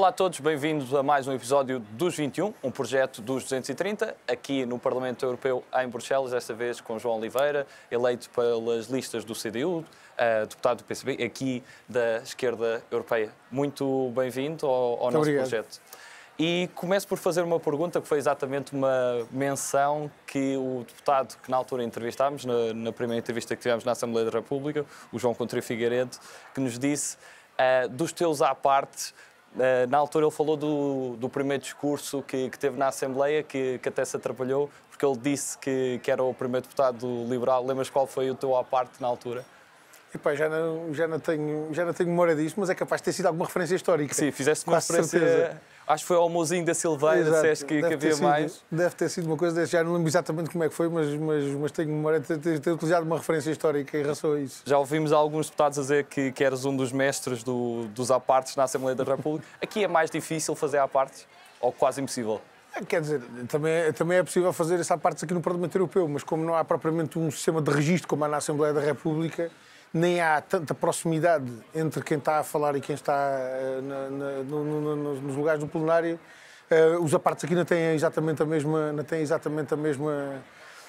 Olá a todos, bem-vindos a mais um episódio dos 21, um projeto dos 230, aqui no Parlamento Europeu em Bruxelas, desta vez com João Oliveira, eleito pelas listas do CDU, deputado do PCB, aqui da esquerda europeia. Muito bem-vindo ao nosso projeto. E começo por fazer uma pergunta que foi exatamente uma menção que o deputado que na altura entrevistámos, na primeira entrevista que tivemos na Assembleia da República, o João Coutinho Figueiredo, que nos disse dos teus à parte. Na altura ele falou do primeiro discurso que teve na Assembleia, que até se atrapalhou, porque ele disse que era o primeiro deputado liberal. Lembras qual foi o teu à parte na altura? Epá, já não tenho memória disto, mas é capaz de ter sido alguma referência histórica. Sim, fizeste uma referência, acho que foi ao Mozinho da Silveira, disseste que havia mais. Deve ter sido uma coisa dessa, já não lembro exatamente como é que foi, mas tenho memória de ter utilizado uma referência histórica em relação a isso. Já ouvimos alguns deputados a dizer que eras um dos mestres dos apartes na Assembleia da República. Aqui é mais difícil fazer apartes, ou quase impossível? Quer dizer, também é possível fazer essa parte aqui no Parlamento Europeu, mas como não há propriamente um sistema de registro como há na Assembleia da República, nem há tanta proximidade entre quem está a falar e quem está nos lugares do plenário, os apartes aqui não têm exatamente a mesma,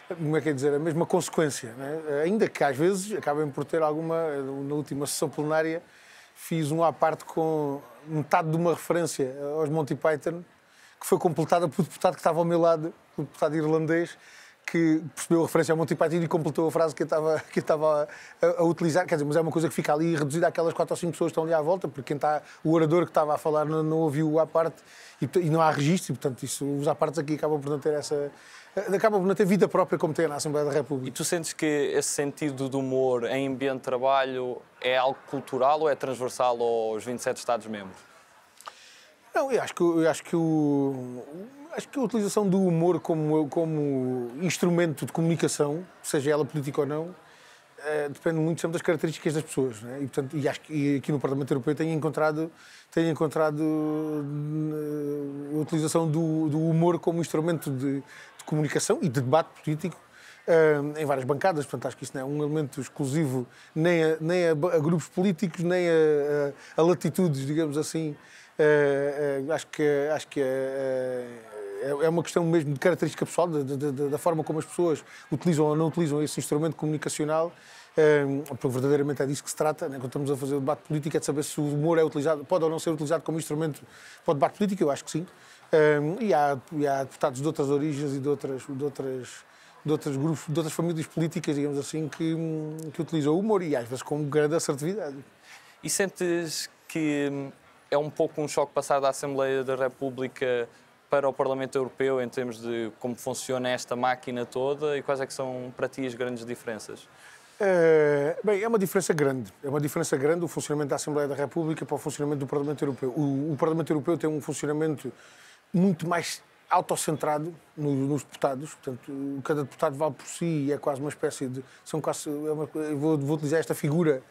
como é que é dizer, a mesma consequência, né? Ainda que às vezes acabem por ter alguma. Na última sessão plenária fiz um à parte com metade de uma referência aos Monty Python, que foi completada pelo deputado que estava ao meu lado, o deputado irlandês, que percebeu a referência ao Monty Python e completou a frase que eu estava a utilizar. Quer dizer, mas é uma coisa que fica ali reduzida àquelas 4 ou 5 pessoas que estão ali à volta, porque o orador que estava a falar não ouviu à parte e não há registro, e portanto os à partes aqui acabam por não ter vida própria como tem na Assembleia da República. E tu sentes que esse sentido do humor em ambiente de trabalho é algo cultural ou é transversal aos 27 Estados-membros? Não, eu acho que a utilização do humor como instrumento de comunicação, seja ela política ou não, depende muito sempre das características das pessoas, né? E, portanto, acho que aqui no Parlamento Europeu tenho encontrado a utilização do humor como instrumento de comunicação e de debate político em várias bancadas. Portanto, acho que isso não é um elemento exclusivo nem a grupos políticos, nem a latitudes, digamos assim. Acho que é uma questão mesmo de característica pessoal, da forma como as pessoas utilizam ou não utilizam esse instrumento comunicacional, porque verdadeiramente é disso que se trata, né? Quando estamos a fazer o debate político, é de saber se o humor é utilizado, pode ou não ser utilizado como instrumento para o debate político. Eu acho que sim. E há deputados de outras origens e de outros grupos, de outras famílias políticas, digamos assim, que utilizam o humor e às vezes com grande assertividade. E sentes que é um pouco um choque passar da Assembleia da República para o Parlamento Europeu em termos de como funciona esta máquina toda e quais é que são para ti as grandes diferenças? Bem, é uma diferença grande. É uma diferença grande o funcionamento da Assembleia da República para o funcionamento do Parlamento Europeu. O Parlamento Europeu tem um funcionamento muito mais autocentrado nos deputados. Portanto, cada deputado vale por si e é quase uma espécie de... vou utilizar esta figura,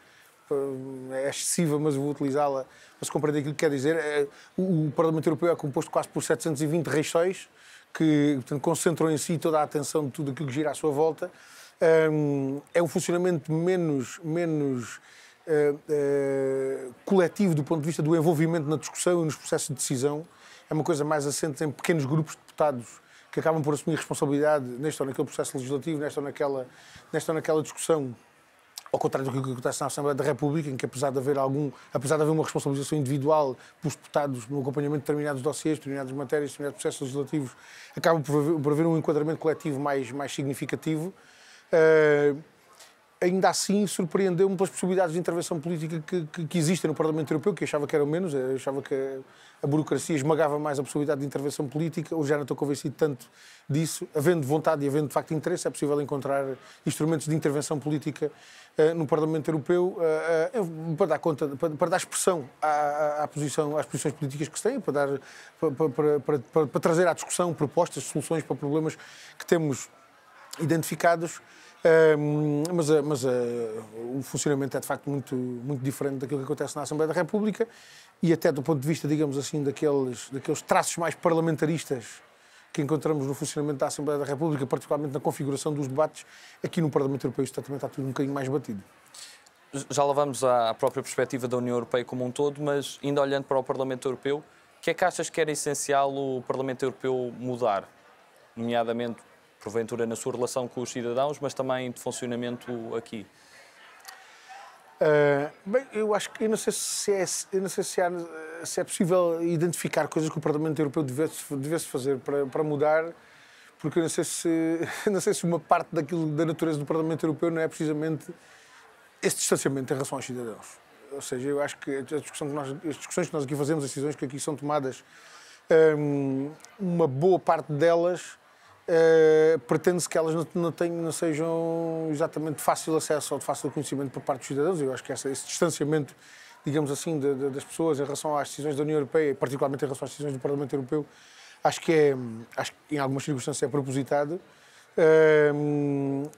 é excessiva, mas vou utilizá-la para se compreender aquilo que quer dizer. O Parlamento Europeu é composto quase por 720 reiçóis que, portanto, concentram em si toda a atenção de tudo aquilo que gira à sua volta. É um funcionamento menos coletivo do ponto de vista do envolvimento na discussão e nos processos de decisão. É uma coisa mais assente em pequenos grupos de deputados que acabam por assumir responsabilidade neste ou naquele processo legislativo, nesta ou naquela discussão. Ao contrário do que acontece na Assembleia da República, em que apesar de haver uma responsabilização individual pelos deputados no acompanhamento de determinados dossiês, determinadas matérias, determinados processos legislativos, acaba por haver um enquadramento coletivo mais significativo. Ainda assim, surpreendeu-me pelas possibilidades de intervenção política que existem no Parlamento Europeu, que eu achava que eram menos. Eu achava que a burocracia esmagava mais a possibilidade de intervenção política. Hoje já não estou convencido tanto disso. Havendo vontade e havendo, de facto, interesse, é possível encontrar instrumentos de intervenção política no Parlamento Europeu para dar conta, para dar expressão às posições políticas que se têm, para trazer à discussão propostas, soluções para problemas que temos identificados. Mas o funcionamento é de facto muito diferente daquilo que acontece na Assembleia da República e até do ponto de vista, digamos assim, daqueles traços mais parlamentaristas que encontramos no funcionamento da Assembleia da República, particularmente na configuração dos debates, aqui no Parlamento Europeu isto também está tudo um bocadinho mais batido. Já lá vamos à própria perspectiva da União Europeia como um todo, mas ainda olhando para o Parlamento Europeu, que é que achas que era essencial o Parlamento Europeu mudar, nomeadamente, porventura, na sua relação com os cidadãos, mas também de funcionamento aqui? Bem, eu acho que eu não sei se é possível identificar coisas que o Parlamento Europeu devesse fazer para mudar, porque eu não sei se uma parte da natureza do Parlamento Europeu não é precisamente esse distanciamento em relação aos cidadãos. Ou seja, eu acho que as discussões que nós aqui fazemos, as decisões que aqui são tomadas, uma boa parte delas pretende-se que elas não sejam exatamente de fácil acesso ou de fácil conhecimento por parte dos cidadãos. Eu acho que esse distanciamento, digamos assim, das pessoas em relação às decisões da União Europeia, particularmente em relação às decisões do Parlamento Europeu, acho que em algumas circunstâncias é propositado.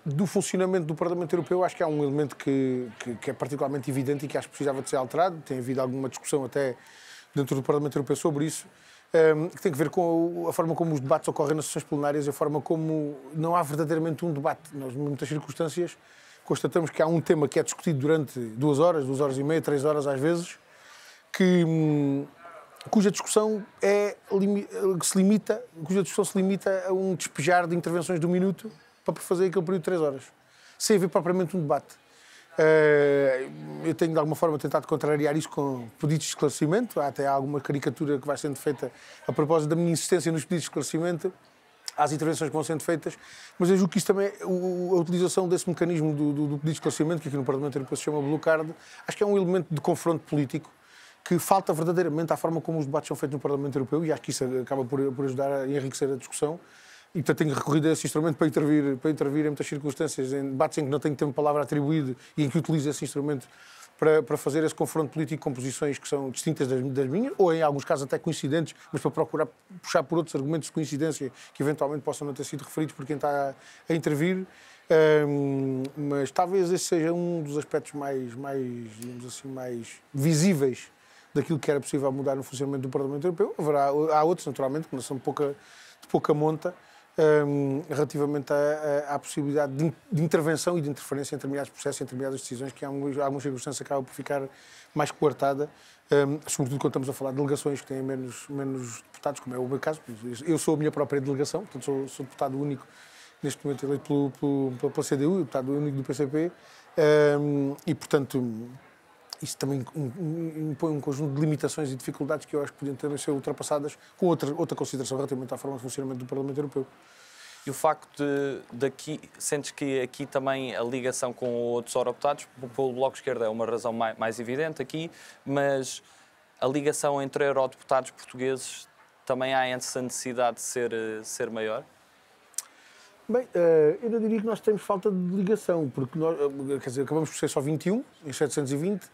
Do funcionamento do Parlamento Europeu, acho que há um elemento que é particularmente evidente e que acho que precisava de ser alterado. Tem havido alguma discussão até dentro do Parlamento Europeu sobre isso, que tem a ver com a forma como os debates ocorrem nas sessões plenárias e a forma como não há verdadeiramente um debate. Nós, em muitas circunstâncias, constatamos que há um tema que é discutido durante 2 horas, 2 horas e meia, 3 horas às vezes, cuja discussão se limita a um despejar de intervenções de 1 minuto para fazer aquele período de 3 horas, sem haver propriamente um debate. Eu tenho de alguma forma tentado contrariar isso com pedidos de esclarecimento. Há até alguma caricatura que vai sendo feita a propósito da minha insistência nos pedidos de esclarecimento às intervenções que vão sendo feitas, mas eu julgo que isso também, a utilização desse mecanismo do pedido de esclarecimento, que aqui no Parlamento Europeu se chama Blue Card, acho que é um elemento de confronto político que falta verdadeiramente à forma como os debates são feitos no Parlamento Europeu, e acho que isso acaba por ajudar a enriquecer a discussão. E, portanto, tenho recorrido a esse instrumento para intervir em muitas circunstâncias, em debates em que não tenho tempo de palavra atribuído e em que utilizo esse instrumento para fazer esse confronto político com posições que são distintas das minhas, ou em alguns casos até coincidentes, mas para procurar puxar por outros argumentos de coincidência que eventualmente possam não ter sido referidos por quem está a intervir. Mas talvez esse seja um dos aspectos digamos assim, mais visíveis daquilo que era possível mudar no funcionamento do Parlamento Europeu. Há outros, naturalmente, que não são de pouca monta, relativamente à possibilidade de intervenção e de interferência em determinados processos, em determinadas decisões, que em algumas circunstâncias acaba por ficar mais coartada, sobretudo quando estamos a falar de delegações que têm menos deputados, como é o meu caso. Eu sou a minha própria delegação, portanto sou deputado único, neste momento eleito pela CDU, deputado único do PCP, e, portanto, isso também impõe um conjunto de limitações e dificuldades que eu acho que podiam também ser ultrapassadas com outra consideração relativamente à forma de funcionamento do Parlamento Europeu. E o facto de aqui, sentes que aqui também a ligação com outros eurodeputados, pelo Bloco de Esquerda é uma razão mais evidente aqui, mas a ligação entre eurodeputados portugueses também há essa necessidade de ser maior? Bem, eu não diria que nós temos falta de ligação, porque nós, quer dizer, acabamos por ser só 21, em 720,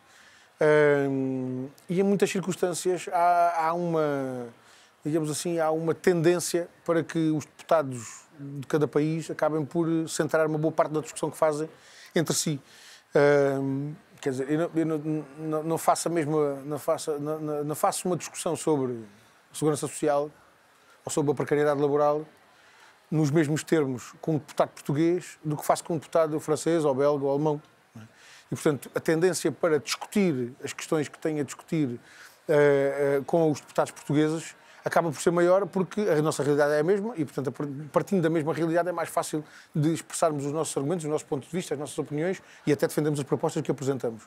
e em muitas circunstâncias há uma tendência para que os deputados de cada país acabem por centrar uma boa parte da discussão que fazem entre si. Quer dizer, eu não faço uma discussão sobre segurança social ou sobre a precariedade laboral nos mesmos termos com um deputado português do que faço com um deputado francês ou belga ou alemão. E, portanto, a tendência para discutir as questões que tenho a discutir com os deputados portugueses acaba por ser maior porque a nossa realidade é a mesma e, portanto, partindo da mesma realidade é mais fácil de expressarmos os nossos argumentos, os nossos pontos de vista, as nossas opiniões e até defendermos as propostas que apresentamos.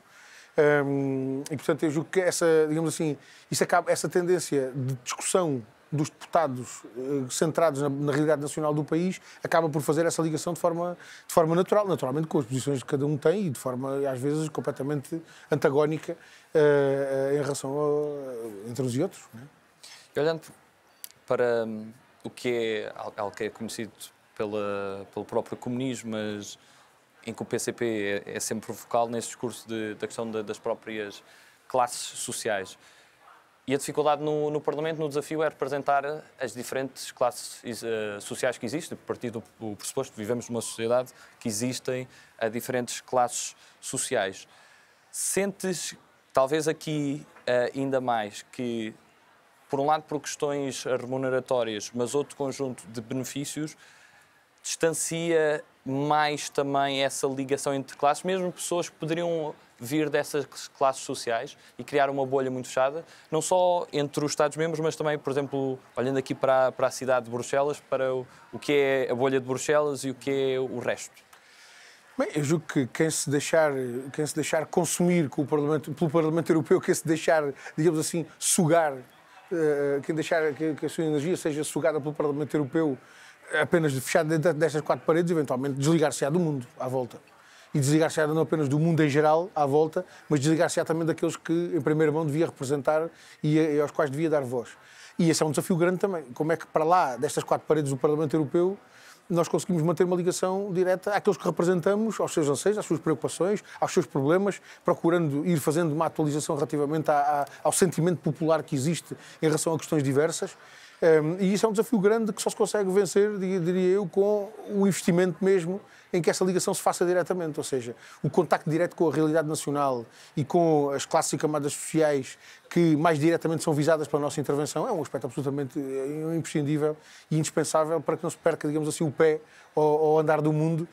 E, portanto, eu julgo que essa tendência de discussão dos deputados centrados na realidade nacional do país acaba por fazer essa ligação de forma natural, naturalmente com as posições que cada um tem e de forma, às vezes, completamente antagónica em relação entre uns e outros. Não é? E olhando para o que é algo que é conhecido pelo próprio comunismo, mas em que o PCP é sempre vocal nesse discurso da questão das próprias classes sociais. E a dificuldade no Parlamento, no desafio, é representar as diferentes classes sociais que existem, a partir do pressuposto que vivemos numa sociedade que existem diferentes classes sociais. Sentes, talvez aqui ainda mais, que, por um lado, por questões remuneratórias, mas outro conjunto de benefícios, distancia mais também essa ligação entre classes, mesmo pessoas que poderiam vir dessas classes sociais e criar uma bolha muito fechada, não só entre os Estados-membros, mas também, por exemplo, olhando aqui para a cidade de Bruxelas, para o que é a bolha de Bruxelas e o que é o resto? Bem, eu julgo que quem se deixar consumir pelo Parlamento Europeu, quem se deixar, digamos assim, sugar, quem deixar que a sua energia seja sugada pelo Parlamento Europeu, apenas fechado dentro destas quatro paredes, eventualmente desligar-se-á do mundo à volta. E desligar-se-á não apenas do mundo em geral à volta, mas desligar-se-á também daqueles que, em primeira mão, devia representar e aos quais devia dar voz. E esse é um desafio grande também. Como é que, para lá destas quatro paredes do Parlamento Europeu, nós conseguimos manter uma ligação direta àqueles que representamos, aos seus anseios, às suas preocupações, aos seus problemas, procurando ir fazendo uma atualização relativamente ao sentimento popular que existe em relação a questões diversas. E isso é um desafio grande que só se consegue vencer, diria eu, com o investimento mesmo em que essa ligação se faça diretamente, ou seja, o contacto direto com a realidade nacional e com as classes e camadas sociais que mais diretamente são visadas pela nossa intervenção é um aspecto absolutamente imprescindível e indispensável para que não se perca, digamos assim, o pé ao andar do mundo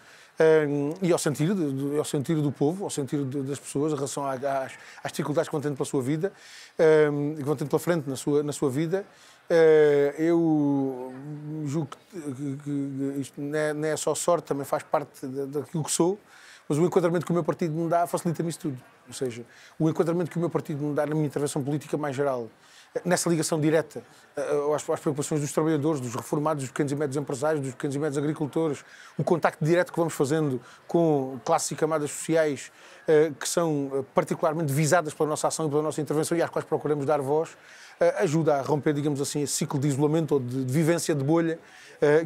e ao sentir do povo, ao sentir das pessoas em relação às dificuldades que vão tendo pela sua vida, que vão tendo pela frente na sua vida. Eu julgo que isto não é só sorte, também faz parte daquilo que sou, mas o enquadramento que o meu partido me dá facilita-me isso tudo. Ou seja, o enquadramento que o meu partido me dá na minha intervenção política mais geral, nessa ligação direta às preocupações dos trabalhadores, dos reformados, dos pequenos e médios empresários, dos pequenos e médios agricultores, o contacto direto que vamos fazendo com classes e camadas sociais que são particularmente visadas pela nossa ação e pela nossa intervenção e às quais procuramos dar voz, ajuda a romper, digamos assim, esse ciclo de isolamento ou de vivência de bolha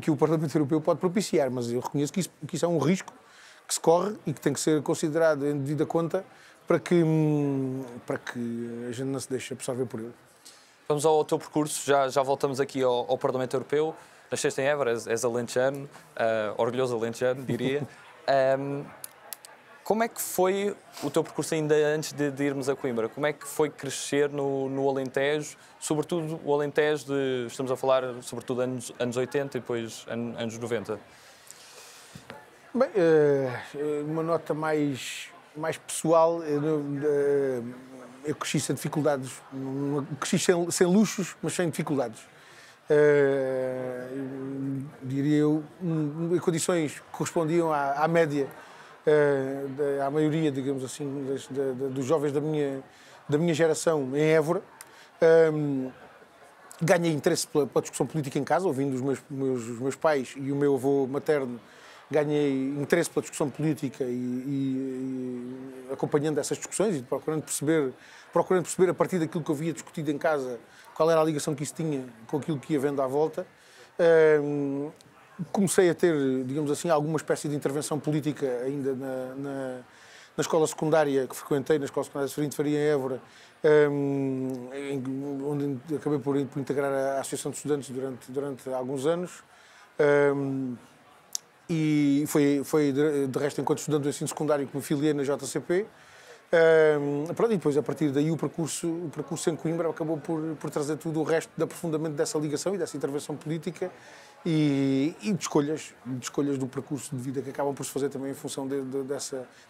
que o Parlamento Europeu pode propiciar. Mas eu reconheço que isso é um risco que se corre e que tem que ser considerado em devida conta para que a gente não se deixe absorver por ele. Vamos ao teu percurso, já voltamos aqui ao Parlamento Europeu. Nasceste em Évora, és alentejano, orgulhoso alentejano, diria. Como é que foi o teu percurso ainda antes de irmos a Coimbra? Como é que foi crescer no Alentejo, sobretudo o Alentejo estamos a falar sobretudo anos 80 e depois anos 90? Bem, uma nota mais pessoal, eu cresci sem dificuldades, cresci sem luxos, mas sem dificuldades. Diria eu, em condições que correspondiam à média, à maioria, digamos assim, dos jovens da minha geração em Évora. Ganhei interesse pela discussão política em casa, ouvindo os meus pais e o meu avô materno. Ganhei interesse pela discussão política e acompanhando essas discussões e procurando perceber a partir daquilo que eu via discutido em casa qual era a ligação que isso tinha com aquilo que ia vendo à volta. Comecei a ter, digamos assim, alguma espécie de intervenção política ainda na escola secundária que frequentei, na escola secundária de Severino de Faria, em Évora, onde acabei por integrar a Associação de Estudantes durante alguns anos. E foi de resto, enquanto estudante do ensino secundário, que me filiei na JCP. E depois, a partir daí, o percurso em Coimbra acabou por trazer tudo o resto de aprofundamento dessa ligação e dessa intervenção política e de escolhas do percurso de vida que acabam por se fazer também em função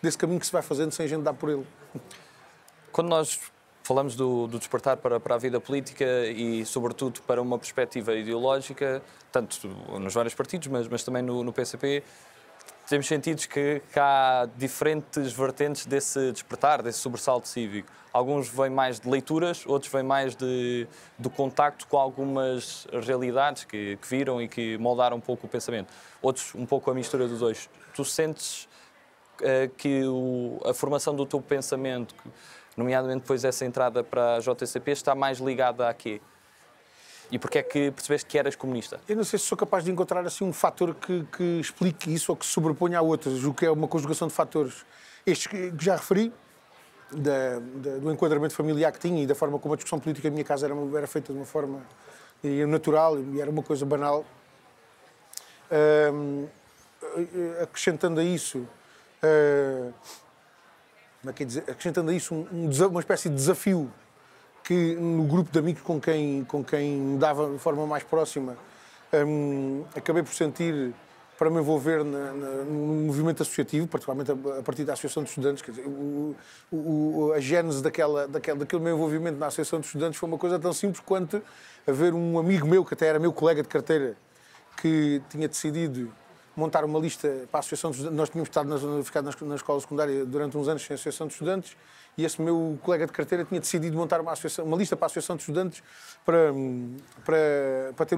desse caminho que se vai fazendo sem a gente dar por ele. Quando nós falamos do despertar para a vida política e, sobretudo, para uma perspectiva ideológica, tanto nos vários partidos, mas também no PCP, temos sentido que há diferentes vertentes desse despertar, desse sobressalto cívico. Alguns vêm mais de leituras, outros vêm mais do contacto com algumas realidades que viram e que moldaram um pouco o pensamento. Outros, um pouco a mistura dos dois. Tu sentes que a formação do teu pensamento, nomeadamente depois essa entrada para a JCP, está mais ligada a quê? E porquê é que percebeste que eras comunista? Eu não sei se sou capaz de encontrar assim um fator que explique isso ou que se sobreponha a outros, o que é uma conjugação de fatores. Estes que já referi, do enquadramento familiar que tinha e da forma como a discussão política na minha casa era feita de uma forma natural e era uma coisa banal. Acrescentando a isso, uma espécie de desafio que no grupo de amigos com quem me dava de forma mais próxima, acabei por sentir para me envolver no movimento associativo, particularmente a partir da Associação de Estudantes. Quer dizer, a gênese daquele meu envolvimento na Associação de Estudantes foi uma coisa tão simples quanto haver um amigo meu, que até era meu colega de carteira, que tinha decidido montar uma lista para a Associação de Estudantes. Nós tínhamos ficado na escola secundária durante uns anos sem Associação de Estudantes, e esse meu colega de carteira tinha decidido montar uma lista para a Associação de Estudantes para ter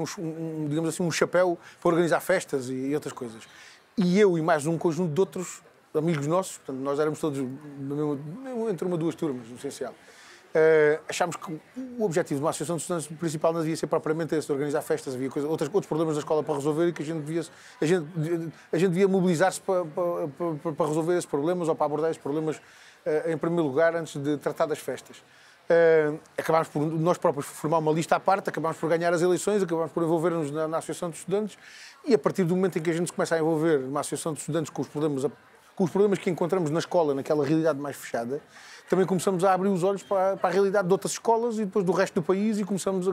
digamos assim, um chapéu para organizar festas e outras coisas. E eu e mais um conjunto de outros amigos nossos, portanto, nós éramos todos entre uma e duas turmas, no essencial. Achámos que o objetivo de uma Associação de Estudantes principal não devia ser propriamente esse, de organizar festas, havia outros problemas da escola para resolver, e que a gente devia mobilizar-se para resolver esses problemas, ou para abordar esses problemas em primeiro lugar, antes de tratar das festas. Acabámos por nós próprios formar uma lista à parte, acabámos por ganhar as eleições, acabámos por envolver-nos na Associação de Estudantes, e a partir do momento em que a gente se começa a envolver numa Associação de Estudantes com os problemas que encontramos na escola, naquela realidade mais fechada, também começamos a abrir os olhos para a realidade de outras escolas e depois do resto do país, e começamos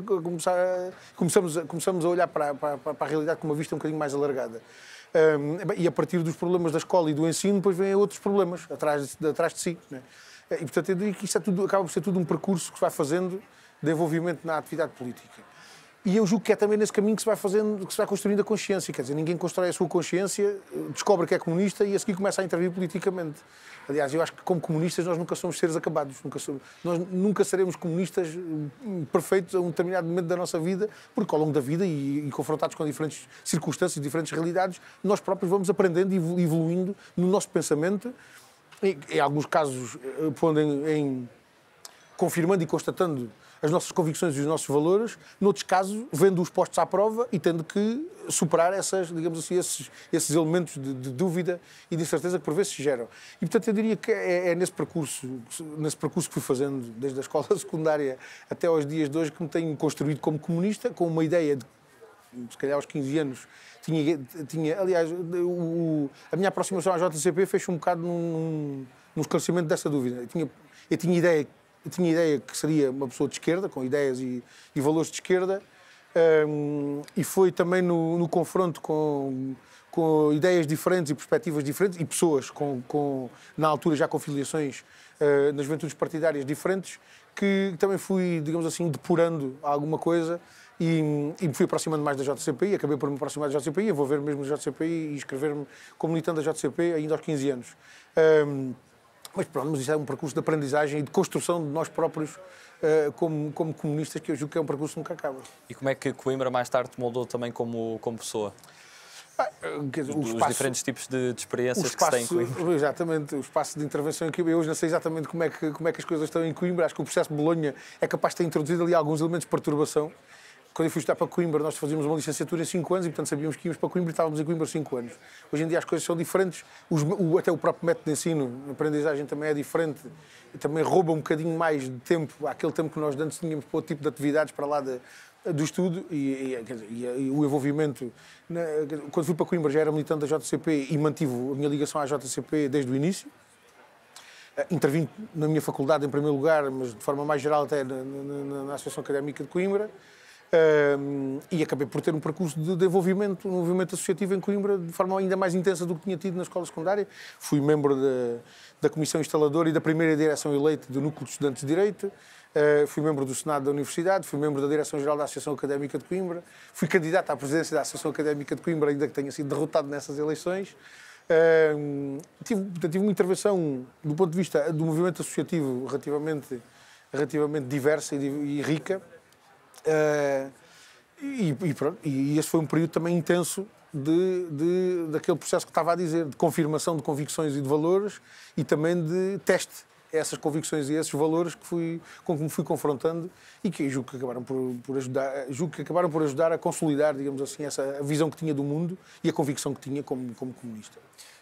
a olhar para a realidade com uma vista um bocadinho mais alargada. E a partir dos problemas da escola e do ensino, depois vêm outros problemas atrás de si. Né? E, portanto, eu diria que isto acaba por ser tudo um percurso que se vai fazendo de envolvimento na atividade política. E eu julgo que é também nesse caminho que se vai fazendo, que se vai construindo a consciência. Quer dizer, ninguém constrói a sua consciência, descobre que é comunista e a seguir começa a intervir politicamente. Aliás, eu acho que como comunistas nós nunca somos seres acabados. Nós nunca seremos comunistas perfeitos a um determinado momento da nossa vida, porque ao longo da vida e confrontados com diferentes circunstâncias, diferentes realidades, nós próprios vamos aprendendo e evoluindo no nosso pensamento. Em alguns casos, confirmando e constatando as nossas convicções e os nossos valores, noutros casos, vendo-os postos à prova e tendo que superar digamos assim, esses elementos de dúvida e de incerteza que por vezes se geram. E, portanto, eu diria que é nesse percurso que fui fazendo, desde a escola secundária até aos dias de hoje, que me tenho construído como comunista, com uma ideia de, se calhar aos 15 anos, aliás, a minha aproximação à JCP fez-se um bocado num esclarecimento dessa dúvida. Eu tinha ideia que seria uma pessoa de esquerda, com ideias e valores de esquerda, e foi também no confronto com ideias diferentes e perspectivas diferentes, e pessoas na altura já com filiações nas juventudes partidárias diferentes, que também fui, digamos assim, depurando alguma coisa e me fui aproximando mais da JCPI, acabei por me aproximar da JCPI, envolver-me mesmo na JCPI e escrever-me como militante da JCP ainda aos 15 anos. Mas pronto, mas isso é um percurso de aprendizagem e de construção de nós próprios como comunistas, que eu julgo que é um percurso que nunca acaba. E como é que Coimbra mais tarde te moldou também como pessoa? Os diferentes tipos de experiências que se têm em Coimbra. Exatamente, o espaço de intervenção em Coimbra. Eu hoje não sei exatamente como é que as coisas estão em Coimbra. Acho que o processo de Bolonha é capaz de ter introduzido ali alguns elementos de perturbação. Quando eu fui estudar para Coimbra, nós fazíamos uma licenciatura em 5 anos e, portanto, sabíamos que íamos para Coimbra e estávamos em Coimbra 5 anos. Hoje em dia as coisas são diferentes, até o próprio método de ensino, a aprendizagem também é diferente, também rouba um bocadinho mais de tempo, aquele tempo que nós antes tínhamos para outro tipo de atividades para lá do estudo e o envolvimento. Quando fui para Coimbra já era militante da JCP e mantive a minha ligação à JCP desde o início. Intervim na minha faculdade em primeiro lugar, mas de forma mais geral até na Associação Académica de Coimbra. E acabei por ter um percurso de envolvimento, um movimento associativo em Coimbra de forma ainda mais intensa do que tinha tido na escola secundária. Fui membro da Comissão Instaladora e da primeira direção eleita do Núcleo de Estudantes de Direito. Fui membro do Senado da Universidade, fui membro da Direção-Geral da Associação Académica de Coimbra. Fui candidato à presidência da Associação Académica de Coimbra, ainda que tenha sido derrotado nessas eleições. Tive uma intervenção, do ponto de vista do movimento associativo, relativamente diversa e rica. E esse foi um período também intenso daquele processo que estava a dizer, de confirmação de convicções e de valores e também de teste a essas convicções e esses valores com que me fui confrontando e que julgo que acabaram por ajudar a consolidar, digamos assim, a visão que tinha do mundo e a convicção que tinha como comunista.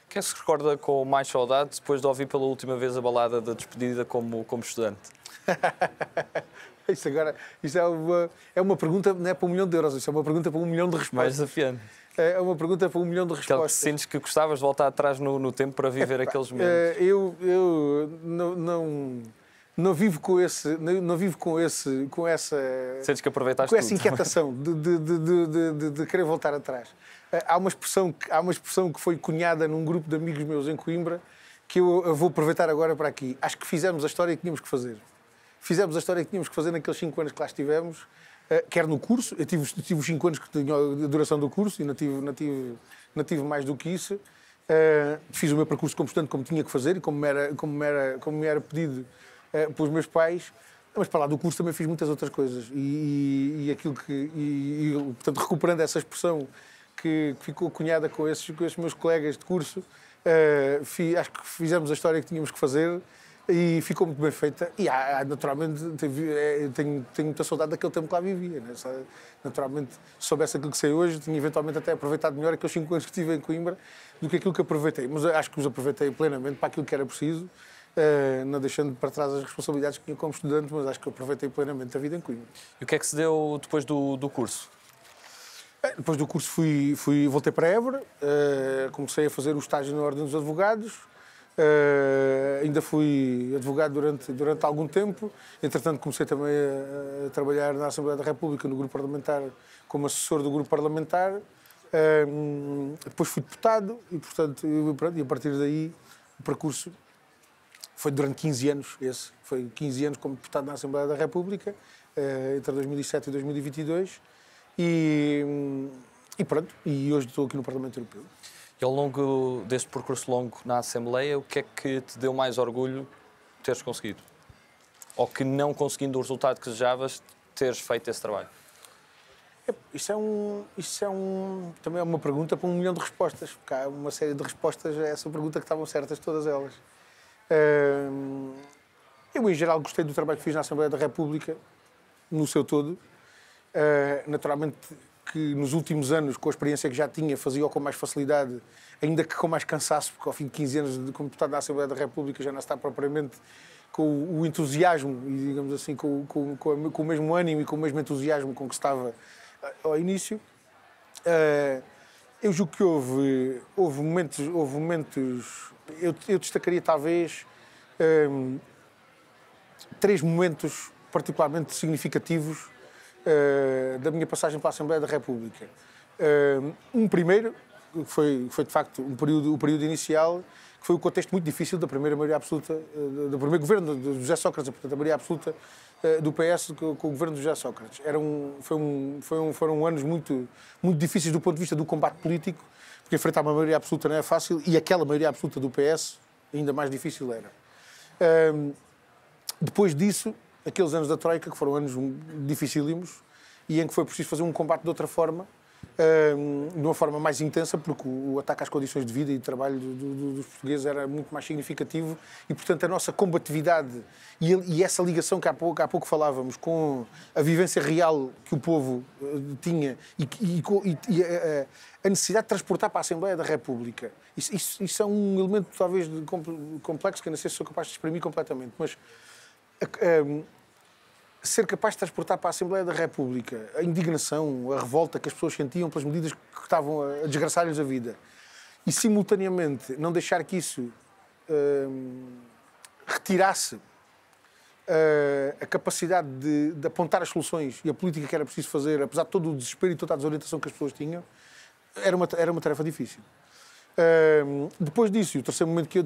Quem se recorda com mais saudade depois de ouvir pela última vez a balada da despedida como estudante? Isso é uma pergunta, não é para 1 milhão de euros, isso é uma pergunta para 1 milhão de respostas. Mais desafiante. É uma pergunta para 1 milhão de respostas. Aquela que sentes que gostavas de voltar atrás no tempo para viver aqueles momentos? Eu não vivo com essa... Sentes que aproveitaste com essa inquietação de querer voltar atrás. há uma expressão que foi cunhada num grupo de amigos meus em Coimbra, que eu vou aproveitar agora para aqui. Acho que fizemos a história que tínhamos que fazer. Fizemos a história que tínhamos que fazer naqueles 5 anos que lá estivemos, quer no curso. Eu tive os 5 anos que tinha a duração do curso e não tive mais do que isso. Fiz o meu percurso como estudante, como tinha que fazer e como me era pedido pelos meus pais. Mas para lá do curso também fiz muitas outras coisas. Portanto, recuperando essa expressão que ficou cunhada com esses meus colegas de curso, acho que fizemos a história que tínhamos que fazer e ficou muito bem feita. E naturalmente tenho muita saudade daquele tempo que lá vivia. Né? Naturalmente, se soubesse aquilo que sei hoje, tinha eventualmente até aproveitado melhor aqueles 5 anos que estive em Coimbra do que aquilo que aproveitei. Mas acho que os aproveitei plenamente para aquilo que era preciso, não deixando para trás as responsabilidades que tinha como estudante, mas acho que aproveitei plenamente a vida em Coimbra. E o que é que se deu depois do curso? Depois do curso voltei para Évora, comecei a fazer o estágio na Ordem dos Advogados, ainda fui advogado durante algum tempo. Entretanto, comecei também a trabalhar na Assembleia da República, no grupo parlamentar, como assessor do grupo parlamentar. Depois fui deputado e, portanto, a partir daí o percurso foi durante 15 anos. Foi 15 anos como deputado na Assembleia da República, entre 2007 e 2022. E pronto, e hoje estou aqui no Parlamento Europeu. E ao longo deste percurso longo na Assembleia, o que é que te deu mais orgulho teres conseguido? Ou que, não conseguindo o resultado que desejavas, teres feito esse trabalho? Isso também é uma pergunta para 1 milhão de respostas, porque há uma série de respostas a essa pergunta que estavam certas, todas elas. Eu, em geral, gostei do trabalho que fiz na Assembleia da República, no seu todo. Naturalmente que nos últimos anos, com a experiência que já tinha, fazia-o com mais facilidade, ainda que com mais cansaço, porque ao fim de 15 anos como deputado da Assembleia da República já não está propriamente com o entusiasmo e, digamos assim, com o mesmo ânimo e com o mesmo entusiasmo com que estava ao início. Eu julgo que houve momentos eu destacaria talvez 3 momentos particularmente significativos da minha passagem pela Assembleia da República. Primeiro, foi de facto o período inicial, que foi o contexto muito difícil da primeira maioria absoluta, do primeiro governo de José Sócrates, portanto a maioria absoluta do PS com o governo de José Sócrates. Foram anos muito difíceis do ponto de vista do combate político, porque enfrentar uma maioria absoluta não é fácil e aquela maioria absoluta do PS ainda mais difícil era. Depois disso, aqueles anos da Troika, que foram anos dificílimos e em que foi preciso fazer um combate de outra forma, de uma forma mais intensa, porque o ataque às condições de vida e de trabalho dos portugueses era muito mais significativo e, portanto, a nossa combatividade e essa ligação que há pouco falávamos com a vivência real que o povo tinha e a necessidade de transportar para a Assembleia da República. Isso é um elemento talvez complexo que eu não sei se sou capaz de exprimir completamente, mas ser capaz de transportar para a Assembleia da República a indignação, a revolta que as pessoas sentiam pelas medidas que estavam a desgraçar-lhes a vida e, simultaneamente, não deixar que isso retirasse a capacidade de apontar as soluções e a política que era preciso fazer, apesar de todo o desespero e toda a desorientação que as pessoas tinham, era uma tarefa difícil. Depois disso, o terceiro momento que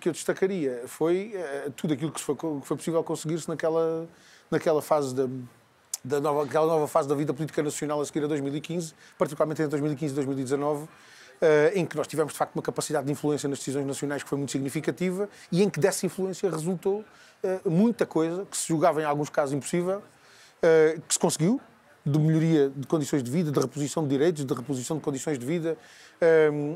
eu destacaria foi tudo aquilo que foi possível conseguir-se naquela fase aquela nova fase da vida política nacional a seguir a 2015, particularmente entre 2015 e 2019, em que nós tivemos, de facto, uma capacidade de influência nas decisões nacionais que foi muito significativa e em que dessa influência resultou muita coisa que se julgava em alguns casos impossível, que se conseguiu, de melhoria de condições de vida, de reposição de direitos, de reposição de condições de vida,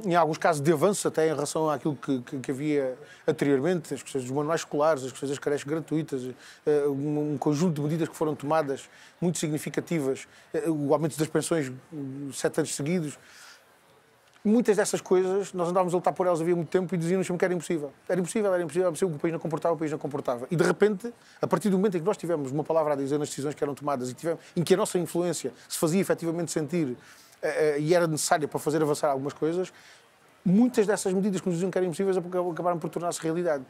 em alguns casos de avanço até em relação àquilo que havia anteriormente, as questões dos manuais escolares, as questões das creches gratuitas, um conjunto de medidas que foram tomadas muito significativas, o aumento das pensões 7 anos seguidos. Muitas dessas coisas, nós andávamos a lutar por elas havia muito tempo e dizíamos sempre que era impossível. Era impossível, o país não comportava. E, de repente, a partir do momento em que nós tivemos uma palavra a dizer nas decisões que eram tomadas em que a nossa influência se fazia efetivamente sentir e era necessária para fazer avançar algumas coisas, muitas dessas medidas que nos diziam que eram impossíveis acabaram por tornar-se realidade.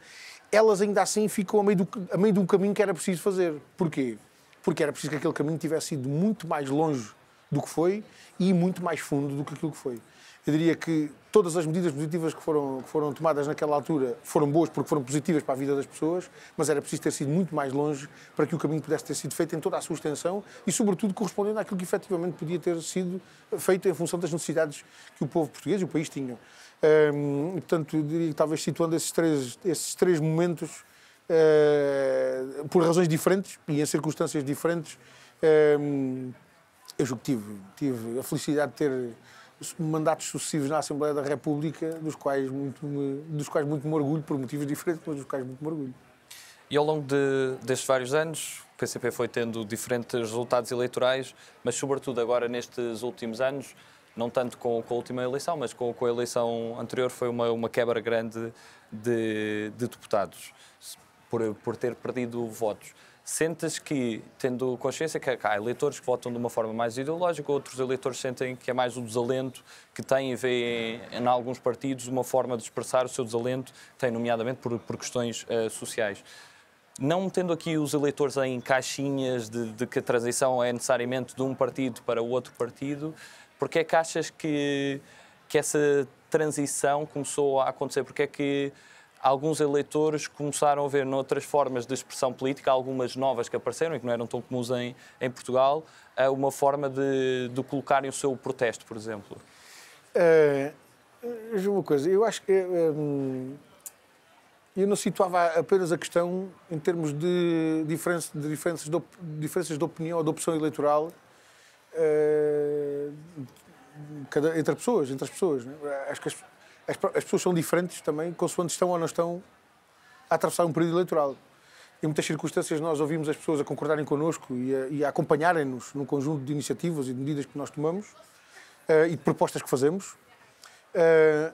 Elas, ainda assim, ficam a meio de um caminho que era preciso fazer. Porquê? Porque era preciso que aquele caminho tivesse ido muito mais longe do que foi e muito mais fundo do que aquilo que foi. Eu diria que todas as medidas positivas que foram tomadas naquela altura foram boas porque foram positivas para a vida das pessoas, mas era preciso ter sido muito mais longe para que o caminho pudesse ter sido feito em toda a sua extensão e, sobretudo, correspondendo àquilo que efetivamente podia ter sido feito em função das necessidades que o povo português e o país tinham. E, portanto, eu diria que talvez situando esses três momentos por razões diferentes e em circunstâncias diferentes, eu julgo que tive a felicidade de ter mandatos sucessivos na Assembleia da República, dos quais muito me orgulho, por motivos diferentes, mas dos quais muito me orgulho. E ao longo destes vários anos, o PCP foi tendo diferentes resultados eleitorais, mas sobretudo agora nestes últimos anos, não tanto com a última eleição, mas com a eleição anterior, foi uma quebra grande de deputados, por ter perdido votos. Sentes que, tendo consciência que há eleitores que votam de uma forma mais ideológica, outros eleitores sentem que é mais o desalento que têm e veem em alguns partidos uma forma de expressar o seu desalento, tem nomeadamente por questões sociais. Não metendo aqui os eleitores em caixinhas de que a transição é necessariamente de um partido para o outro partido, porque é que achas que essa transição começou a acontecer? Porque é que alguns eleitores começaram a ver noutras formas de expressão política, algumas novas que apareceram e que não eram tão comuns em Portugal, uma forma de colocarem o seu protesto, por exemplo? Uma coisa, eu acho que eu não situava apenas a questão em termos de diferenças de opinião ou de opção eleitoral entre as pessoas. Né? Acho que as pessoas são diferentes também, consoante estão ou não estão a atravessar um período eleitoral. Em muitas circunstâncias nós ouvimos as pessoas a concordarem connosco e a acompanharem-nos num conjunto de iniciativas e de medidas que nós tomamos e de propostas que fazemos.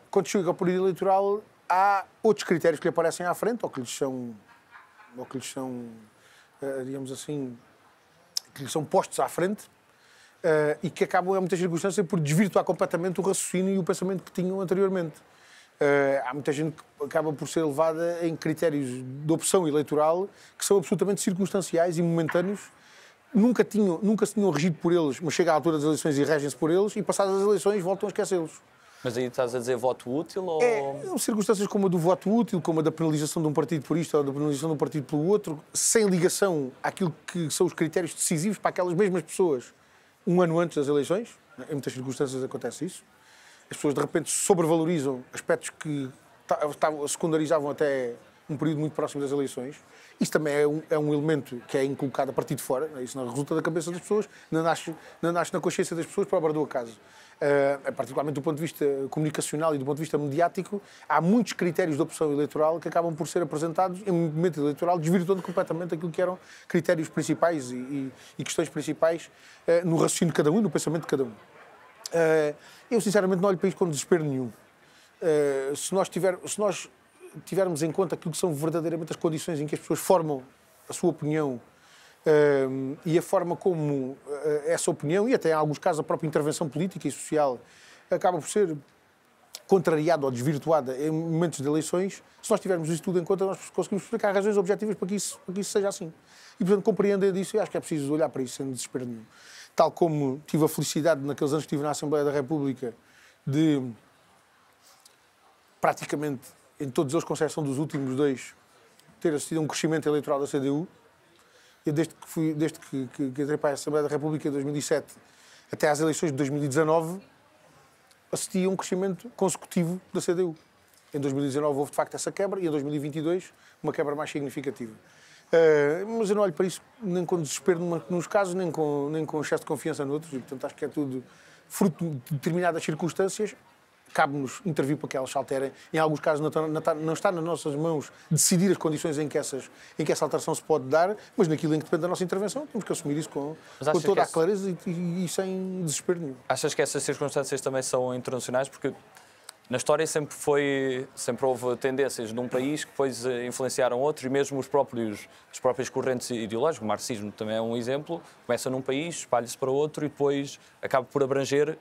Quando chega ao período eleitoral, há outros critérios que lhe aparecem à frente, ou que lhes são digamos assim, que lhes são postos à frente, e que acabam, em muitas circunstâncias, por desvirtuar completamente o raciocínio e o pensamento que tinham anteriormente. Há muita gente que acaba por ser levada em critérios de opção eleitoral que são absolutamente circunstanciais e momentâneos, nunca se tinham regido por eles, mas chega à altura das eleições e regem-se por eles, e passadas as eleições voltam a esquecê-los. Mas aí estás a dizer voto útil? Ou... circunstâncias como a do voto útil, como a da penalização de um partido por isto ou da penalização de um partido pelo outro, sem ligação àquilo que são os critérios decisivos para aquelas mesmas pessoas um ano antes das eleições. Em muitas circunstâncias acontece isso. As pessoas, de repente, sobrevalorizam aspectos que secundarizavam até um período muito próximo das eleições. Isso também é um elemento que é inculcado a partir de fora. Isso não resulta da cabeça das pessoas, não nasce na consciência das pessoas, por obra do acaso. Particularmente do ponto de vista comunicacional e do ponto de vista mediático, há muitos critérios de opção eleitoral que acabam por ser apresentados em um momento eleitoral, desvirtuando completamente aquilo que eram critérios principais e questões principais no raciocínio de cada um e no pensamento de cada um. Eu, sinceramente, não olho para isto com desespero nenhum. Se nós tivermos em conta aquilo que são verdadeiramente as condições em que as pessoas formam a sua opinião e a forma como essa opinião, e até em alguns casos a própria intervenção política e social, acaba por ser contrariada ou desvirtuada em momentos de eleições, se nós tivermos isso tudo em conta, nós conseguimos explicar razões objetivas para que isso seja assim. E, portanto, compreendendo isso, eu acho que é preciso olhar para isso sem desespero nenhum. Tal como tive a felicidade, naqueles anos que estive na Assembleia da República, de praticamente, em todos eles, com exceção dos últimos dois, ter assistido a um crescimento eleitoral da CDU. Eu, desde que entrei para a Assembleia da República em 2007 até às eleições de 2019, assisti a um crescimento consecutivo da CDU. Em 2019 houve, de facto, essa quebra e em 2022 uma quebra mais significativa. Mas eu não olho para isso nem com desespero nos casos, nem com excesso de confiança noutros, e, portanto, acho que é tudo fruto de determinadas circunstâncias. Cabe-nos intervir para que elas se alterem. Em alguns casos não está nas nossas mãos decidir as condições em que essa alteração se pode dar, mas naquilo em que depende da nossa intervenção, temos que assumir isso com toda a clareza e sem desespero nenhum. Achas que essas circunstâncias também são internacionais? Porque na história sempre houve tendências num país que depois influenciaram outros, e mesmo as próprias correntes ideológicas. O marxismo também é um exemplo. Começa num país, espalha-se para outro e depois acaba por abranger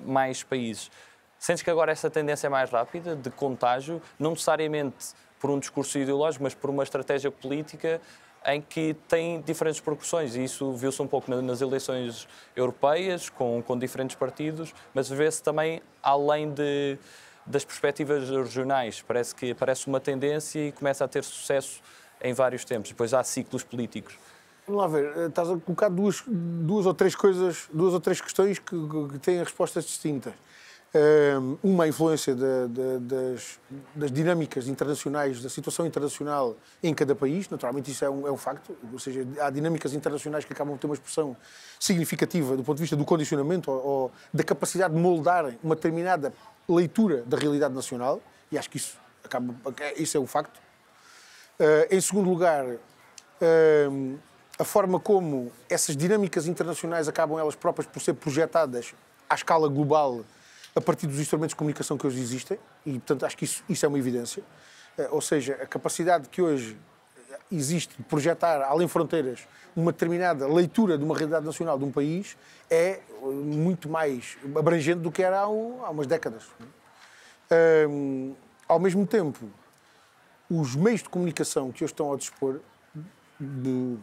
mais países. Sentes que agora essa tendência é mais rápida, de contágio, não necessariamente por um discurso ideológico, mas por uma estratégia política em que tem diferentes proporções, e isso viu-se um pouco nas eleições europeias, com diferentes partidos, mas vê-se também além das perspectivas regionais. Parece que aparece uma tendência e começa a ter sucesso em vários tempos. Depois há ciclos políticos. Vamos lá ver, estás a colocar duas ou três questões que têm respostas distintas. Uma, a influência das dinâmicas internacionais, da situação internacional em cada país, naturalmente isso é um facto, ou seja, há dinâmicas internacionais que acabam por ter uma expressão significativa do ponto de vista do condicionamento ou da capacidade de moldar uma determinada leitura da realidade nacional, e acho que isso é um facto. Em segundo lugar, a forma como essas dinâmicas internacionais acabam elas próprias por ser projetadas à escala global a partir dos instrumentos de comunicação que hoje existem, e, portanto, acho que isso é uma evidência. Ou seja, a capacidade que hoje existe de projetar, além fronteiras, uma determinada leitura de uma realidade nacional de um país é muito mais abrangente do que era há umas décadas. Ao mesmo tempo, os meios de comunicação que hoje estão ao dispor, do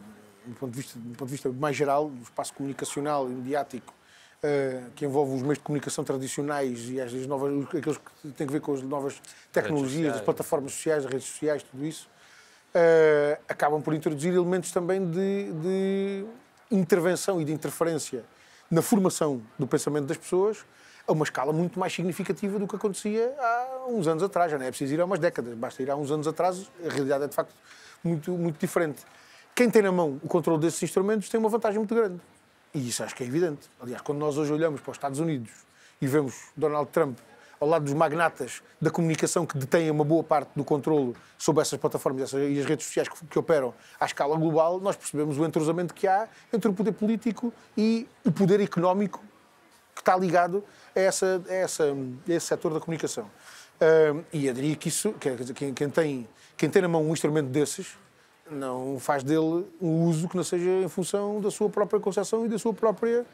ponto de vista mais geral, do espaço comunicacional e mediático, que envolve os meios de comunicação tradicionais e aqueles que têm a ver com as novas tecnologias, as plataformas sociais, as redes sociais, tudo isso, acabam por introduzir elementos também de intervenção e de interferência na formação do pensamento das pessoas a uma escala muito mais significativa do que acontecia há uns anos atrás. Já não é preciso ir há umas décadas, basta ir há uns anos atrás, a realidade é de facto muito, muito diferente. Quem tem na mão o controle desses instrumentos tem uma vantagem muito grande. E isso acho que é evidente. Aliás, quando nós hoje olhamos para os Estados Unidos e vemos Donald Trump ao lado dos magnatas da comunicação que detêm uma boa parte do controle sobre essas plataformas e as redes sociais que operam à escala global, nós percebemos o entrosamento que há entre o poder político e o poder económico que está ligado a esse setor da comunicação. E eu diria que isso, quem tem na mão um instrumento desses, não faz dele um uso que não seja em função da sua própria concepção e da sua própria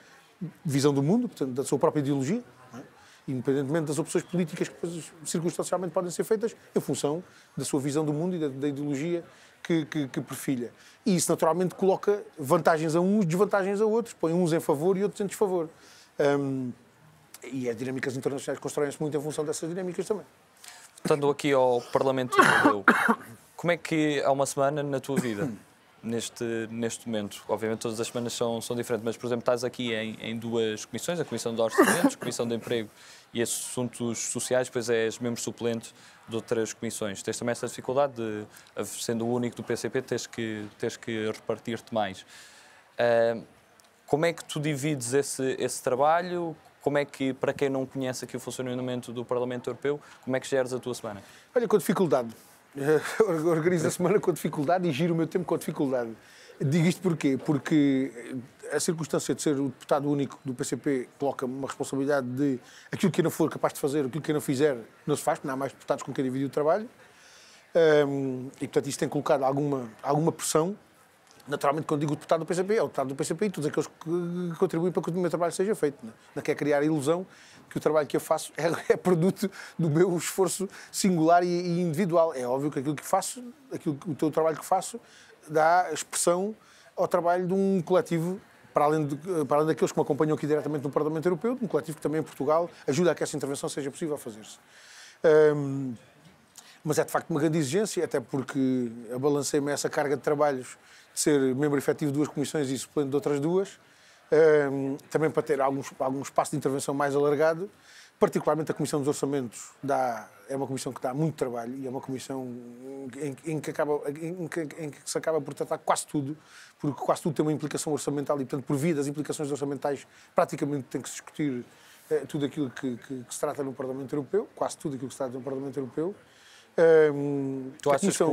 visão do mundo, portanto, da sua própria ideologia, não é? Independentemente das opções políticas que depois, circunstancialmente podem ser feitas em função da sua visão do mundo e da ideologia que perfilha. E isso naturalmente coloca vantagens a uns, desvantagens a outros, põe uns em favor e outros em desfavor. E as dinâmicas internacionais constroem-se muito em função dessas dinâmicas também. Estando aqui ao Parlamento Europeu, como é que é uma semana na tua vida, neste momento? Obviamente todas as semanas são diferentes, mas, por exemplo, estás aqui em duas comissões, a Comissão de Orçamentos, a Comissão de Emprego e Assuntos Sociais, depois és membro suplente de outras comissões. Tens também essa dificuldade de, sendo o único do PCP, tens que repartir-te mais. Como é que tu divides esse trabalho? Como é que, para quem não conhece aqui o funcionamento do Parlamento Europeu, como é que geres a tua semana? Olha, com dificuldade. Organizo a semana com dificuldade e giro o meu tempo com dificuldade. Digo isto porquê? Porque a circunstância de ser o deputado único do PCP coloca-me uma responsabilidade de aquilo que eu não for capaz de fazer, aquilo que eu não fizer, não se faz, porque não há mais deputados com quem dividir o trabalho. E, portanto, isso tem colocado alguma pressão. Naturalmente, quando digo o deputado do PCP, é o deputado do PCP e todos aqueles que contribuem para que o meu trabalho seja feito. Não quer criar a ilusão que o trabalho que eu faço é produto do meu esforço singular e individual. É óbvio que aquilo que faço, o trabalho que faço, dá expressão ao trabalho de um coletivo, para além daqueles que me acompanham aqui diretamente no Parlamento Europeu, de um coletivo que também em Portugal ajuda a que essa intervenção seja possível a fazer-se. Mas é de facto uma grande exigência, até porque abalancei-me a essa carga de trabalhos de ser membro efetivo de duas comissões e suplente de outras duas, também para ter algum espaço de intervenção mais alargado. Particularmente a Comissão dos Orçamentos é uma comissão que dá muito trabalho e é uma comissão em que se acaba por tratar quase tudo, porque quase tudo tem uma implicação orçamental e, portanto, por via das implicações orçamentais, praticamente tem que se discutir tudo aquilo que se trata no Parlamento Europeu, quase tudo aquilo que se trata no Parlamento Europeu. Tu achas que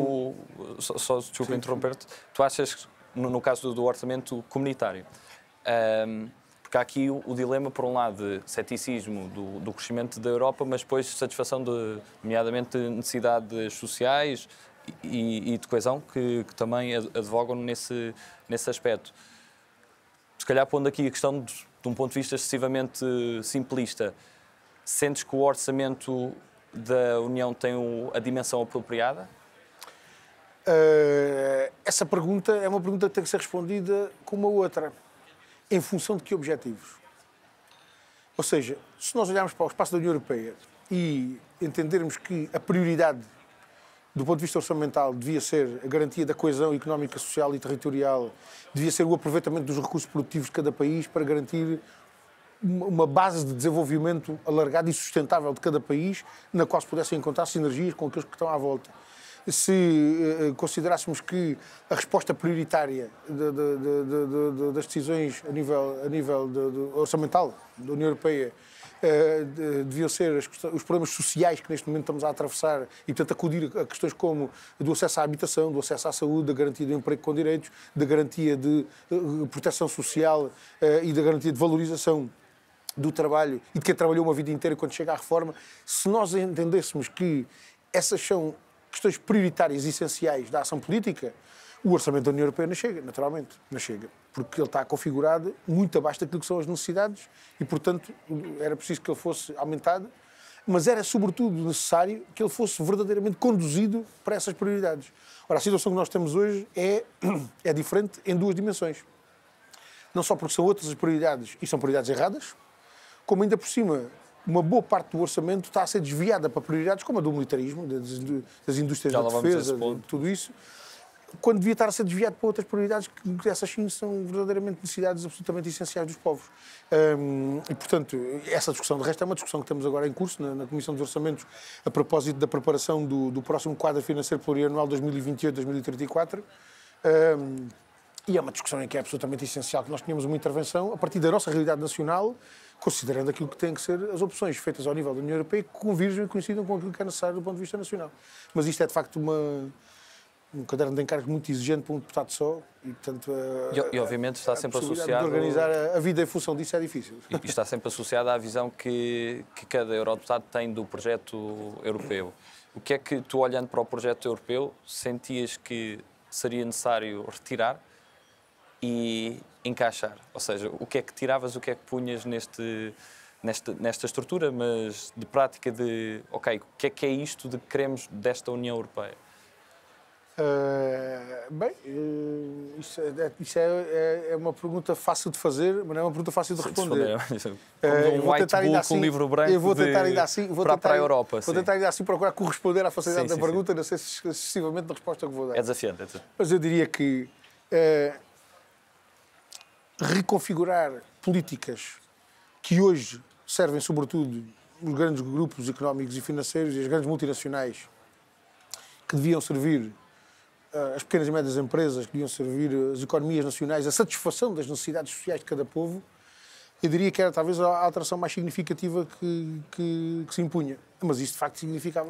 só desculpa interromper-te, tu achas que no caso do orçamento comunitário, porque há aqui o dilema, por um lado, de ceticismo do crescimento da Europa, mas depois satisfação nomeadamente, de necessidades sociais e de coesão, que também advogam nesse aspecto. Se calhar, pondo aqui a questão de um ponto de vista excessivamente simplista, sentes que o orçamento da União tem a dimensão apropriada? Essa pergunta é uma pergunta que tem que ser respondida com uma outra. Em função de que objetivos? Ou seja, se nós olharmos para o espaço da União Europeia e entendermos que a prioridade do ponto de vista orçamental devia ser a garantia da coesão económica, social e territorial, devia ser o aproveitamento dos recursos produtivos de cada país para garantir uma base de desenvolvimento alargado e sustentável de cada país, na qual se pudessem encontrar sinergias com aqueles que estão à volta. Se considerássemos que a resposta prioritária das decisões a nível orçamental da União Europeia deviam ser os problemas sociais que neste momento estamos a atravessar e, portanto, acudir a questões como do acesso à habitação, do acesso à saúde, da garantia de emprego com direitos, da garantia de proteção social e da garantia de valorização do trabalho e de quem trabalhou uma vida inteira quando chega à reforma, se nós entendêssemos que essas são questões prioritárias e essenciais da ação política, o orçamento da União Europeia não chega, naturalmente, não chega, porque ele está configurado muito abaixo daquilo que são as necessidades e, portanto, era preciso que ele fosse aumentado, mas era, sobretudo, necessário que ele fosse verdadeiramente conduzido para essas prioridades. Ora, a situação que nós temos hoje é diferente em duas dimensões. Não só porque são outras as prioridades e são prioridades erradas, como ainda por cima uma boa parte do orçamento está a ser desviada para prioridades como a do militarismo, das indústrias da defesa, de tudo isso, quando devia estar a ser desviado para outras prioridades que essas sim são verdadeiramente necessidades absolutamente essenciais dos povos. E, portanto, essa discussão, de resto, é uma discussão que temos agora em curso na Comissão dos Orçamentos a propósito da preparação do próximo quadro financeiro plurianual 2028-2034. E é uma discussão em que é absolutamente essencial que nós tenhamos uma intervenção a partir da nossa realidade nacional, considerando aquilo que têm que ser as opções feitas ao nível da União Europeia que convirjam e coincidam com aquilo que é necessário do ponto de vista nacional. Mas isto é, de facto, um caderno de encargos muito exigente para um deputado só e, portanto, e obviamente está sempre associado... de organizar a vida em função disso é difícil. E está sempre associado à visão que cada eurodeputado tem do projeto europeu. O que é que tu, olhando para o projeto europeu, sentias que seria necessário retirar e encaixar? Ou seja, o que é que tiravas, o que é que punhas nesta estrutura, mas de prática de, ok, o que é isto de que queremos desta União Europeia? Isso é uma pergunta fácil de fazer, mas não é uma pergunta fácil de responder. Um white book, um livro branco eu vou tentar ainda assim, para a Europa. Vou tentar ainda assim procurar corresponder à facilidade da pergunta, não sei se excessivamente da resposta que vou dar. É desafiante. Mas eu diria que reconfigurar políticas que hoje servem sobretudo os grandes grupos económicos e financeiros e as grandes multinacionais que deviam servir as pequenas e médias empresas, que deviam servir as economias nacionais, a satisfação das necessidades sociais de cada povo, eu diria que era talvez a alteração mais significativa que se impunha. Mas isso de facto significava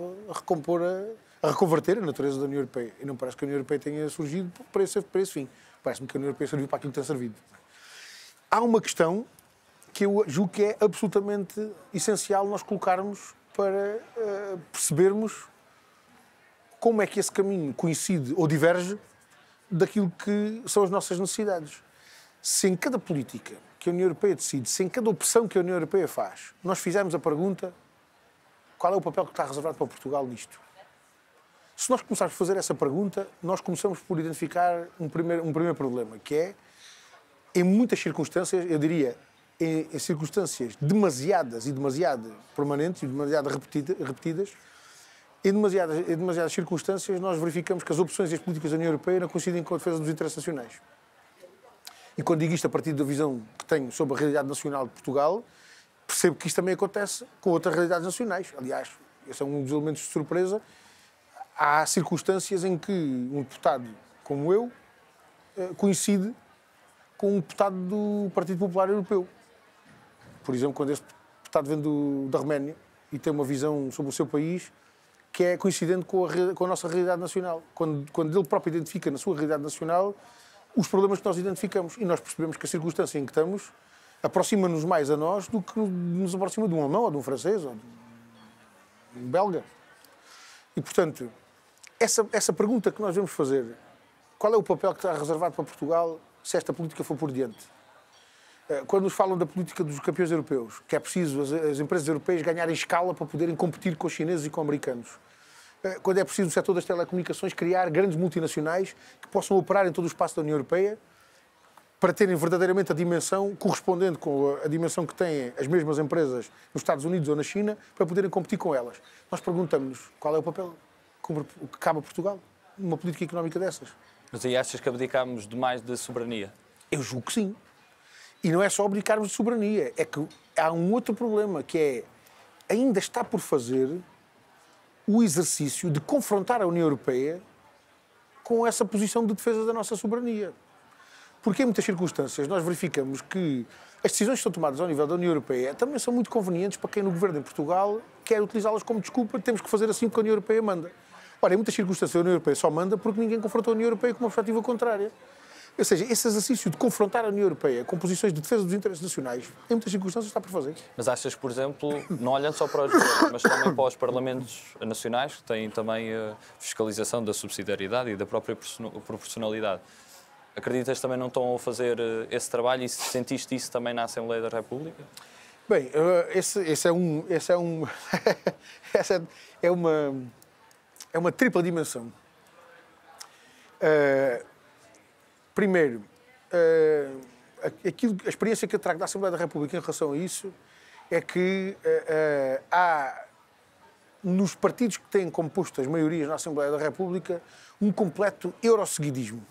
reconverter a natureza da União Europeia. E não parece que a União Europeia tenha surgido para esse fim. Parece-me que a União Europeia serviu para aquilo que tem servido. Há uma questão que eu julgo que é absolutamente essencial nós colocarmos para percebermos como é que esse caminho coincide ou diverge daquilo que são as nossas necessidades. Se em cada política que a União Europeia decide, se em cada opção que a União Europeia faz, nós fizermos a pergunta qual é o papel que está reservado para Portugal nisto? Se nós começarmos a fazer essa pergunta, nós começamos por identificar um primeiro problema, que é, em muitas circunstâncias, eu diria, em circunstâncias demasiadas permanentes e demasiado repetidas, em demasiadas circunstâncias, nós verificamos que as opções e as políticas da União Europeia não coincidem com a defesa dos interesses nacionais. E quando digo isto a partir da visão que tenho sobre a realidade nacional de Portugal, percebo que isto também acontece com outras realidades nacionais. Aliás, esse é um dos elementos de surpresa. Há circunstâncias em que um deputado como eu coincide com um deputado do Partido Popular Europeu. Por exemplo, quando esse deputado vem da Roménia e tem uma visão sobre o seu país que é coincidente com a nossa realidade nacional. Quando ele próprio identifica na sua realidade nacional os problemas que nós identificamos. E nós percebemos que a circunstância em que estamos aproxima-nos mais a nós do que nos aproxima de um alemão, ou de um francês, ou de um belga. E, portanto, essa pergunta que nós vamos fazer, qual é o papel que está reservado para Portugal se esta política for por diante? Quando nos falam da política dos campeões europeus, que é preciso as empresas europeias ganharem escala para poderem competir com os chineses e com os americanos, quando é preciso no setor das telecomunicações criar grandes multinacionais que possam operar em todo o espaço da União Europeia para terem verdadeiramente a dimensão correspondente com a dimensão que têm as mesmas empresas nos Estados Unidos ou na China para poderem competir com elas. Nós perguntamos-nos qual é o papel que cabe a Portugal numa política económica dessas. Mas aí achas que abdicámos demais de soberania? Eu julgo que sim. E não é só abdicarmos de soberania, é que há um outro problema, que é ainda está por fazer o exercício de confrontar a União Europeia com essa posição de defesa da nossa soberania. Porque em muitas circunstâncias nós verificamos que as decisões que são tomadas ao nível da União Europeia também são muito convenientes para quem no governo em Portugal quer utilizá-las como desculpa, temos que fazer assim porque a União Europeia manda. Ora, em muitas circunstâncias a União Europeia só manda porque ninguém confrontou a União Europeia com uma perspectiva contrária. Ou seja, esse exercício de confrontar a União Europeia com posições de defesa dos interesses nacionais, em muitas circunstâncias está por fazer. Mas achas que, por exemplo, não olhando só para os governos, mas também para os parlamentos nacionais, que têm também a fiscalização da subsidiariedade e da própria proporcionalidade, acreditas que também não estão a fazer esse trabalho e sentiste isso também na Assembleia da República? Bem, essa é uma tripla dimensão. Primeiro, a experiência que eu trago da Assembleia da República em relação a isso é que há, nos partidos que têm composto as maiorias na Assembleia da República, um completo eurosseguidismo.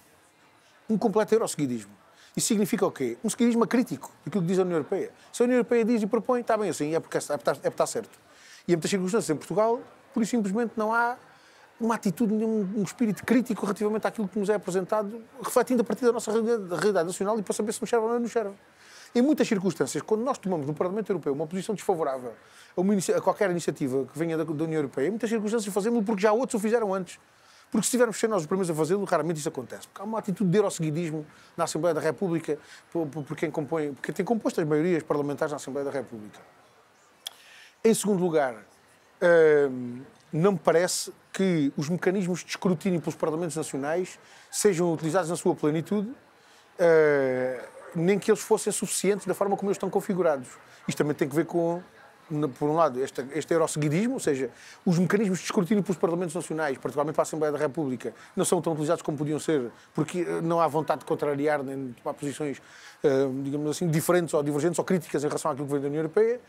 Um completo eurosseguidismo. Isso significa o quê? Um seguidismo acrítico daquilo que diz a União Europeia. Se a União Europeia diz e propõe, está bem assim, é porque está certo. E em muitas circunstâncias em Portugal, por isso simplesmente não há uma atitude, um espírito crítico relativamente àquilo que nos é apresentado, refletindo a partir da nossa realidade nacional e para saber se nos serve ou não nos serve. Em muitas circunstâncias, quando nós tomamos no Parlamento Europeu uma posição desfavorável a qualquer iniciativa que venha da União Europeia, em muitas circunstâncias fazemos-lo porque já outros o fizeram antes. Porque se tivermos ser nós os primeiros a fazê-lo, raramente isso acontece. Porque há uma atitude de eurosseguidismo na Assembleia da República por quem tem composto as maiorias parlamentares na Assembleia da República. Em segundo lugar, não me parece que os mecanismos de escrutínio pelos Parlamentos Nacionais sejam utilizados na sua plenitude, nem que eles fossem suficientes da forma como eles estão configurados. Isto também tem que ver com, por um lado, este eurosseguidismo, ou seja, os mecanismos de escrutínio pelos Parlamentos Nacionais, particularmente para a Assembleia da República, não são tão utilizados como podiam ser, porque não há vontade de contrariar nem de tomar posições, digamos assim, diferentes ou divergentes ou críticas em relação àquilo que vem da União Europeia.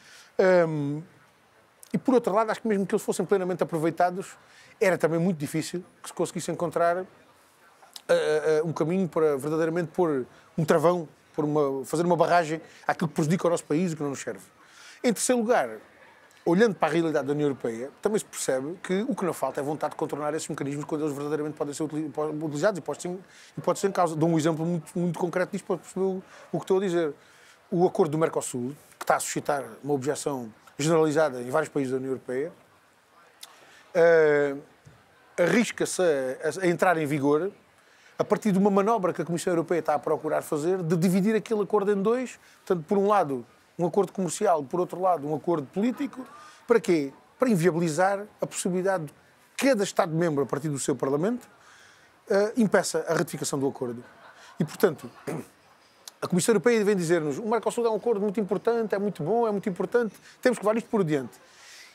E, por outro lado, acho que mesmo que eles fossem plenamente aproveitados, era também muito difícil que se conseguisse encontrar um caminho para verdadeiramente pôr um travão, fazer uma barragem àquilo que prejudica o nosso país e que não nos serve. Em terceiro lugar, olhando para a realidade da União Europeia, também se percebe que o que não falta é vontade de contornar esses mecanismos quando eles verdadeiramente podem ser utilizados e pode ser em causa. Dou um exemplo muito concreto disto para perceber o que estou a dizer. O acordo do Mercosul, que está a suscitar uma objeção generalizada em vários países da União Europeia, arrisca-se a entrar em vigor a partir de uma manobra que a Comissão Europeia está a procurar fazer de dividir aquele acordo em dois, portanto, por um lado, um acordo comercial, por outro lado, um acordo político. Para quê? Para inviabilizar a possibilidade de cada Estado-membro, a partir do seu Parlamento, impeça a ratificação do acordo. E, portanto, a Comissão Europeia vem dizer-nos: o Mercosul é um acordo muito importante, é muito bom, é muito importante, temos que levar isto por diante.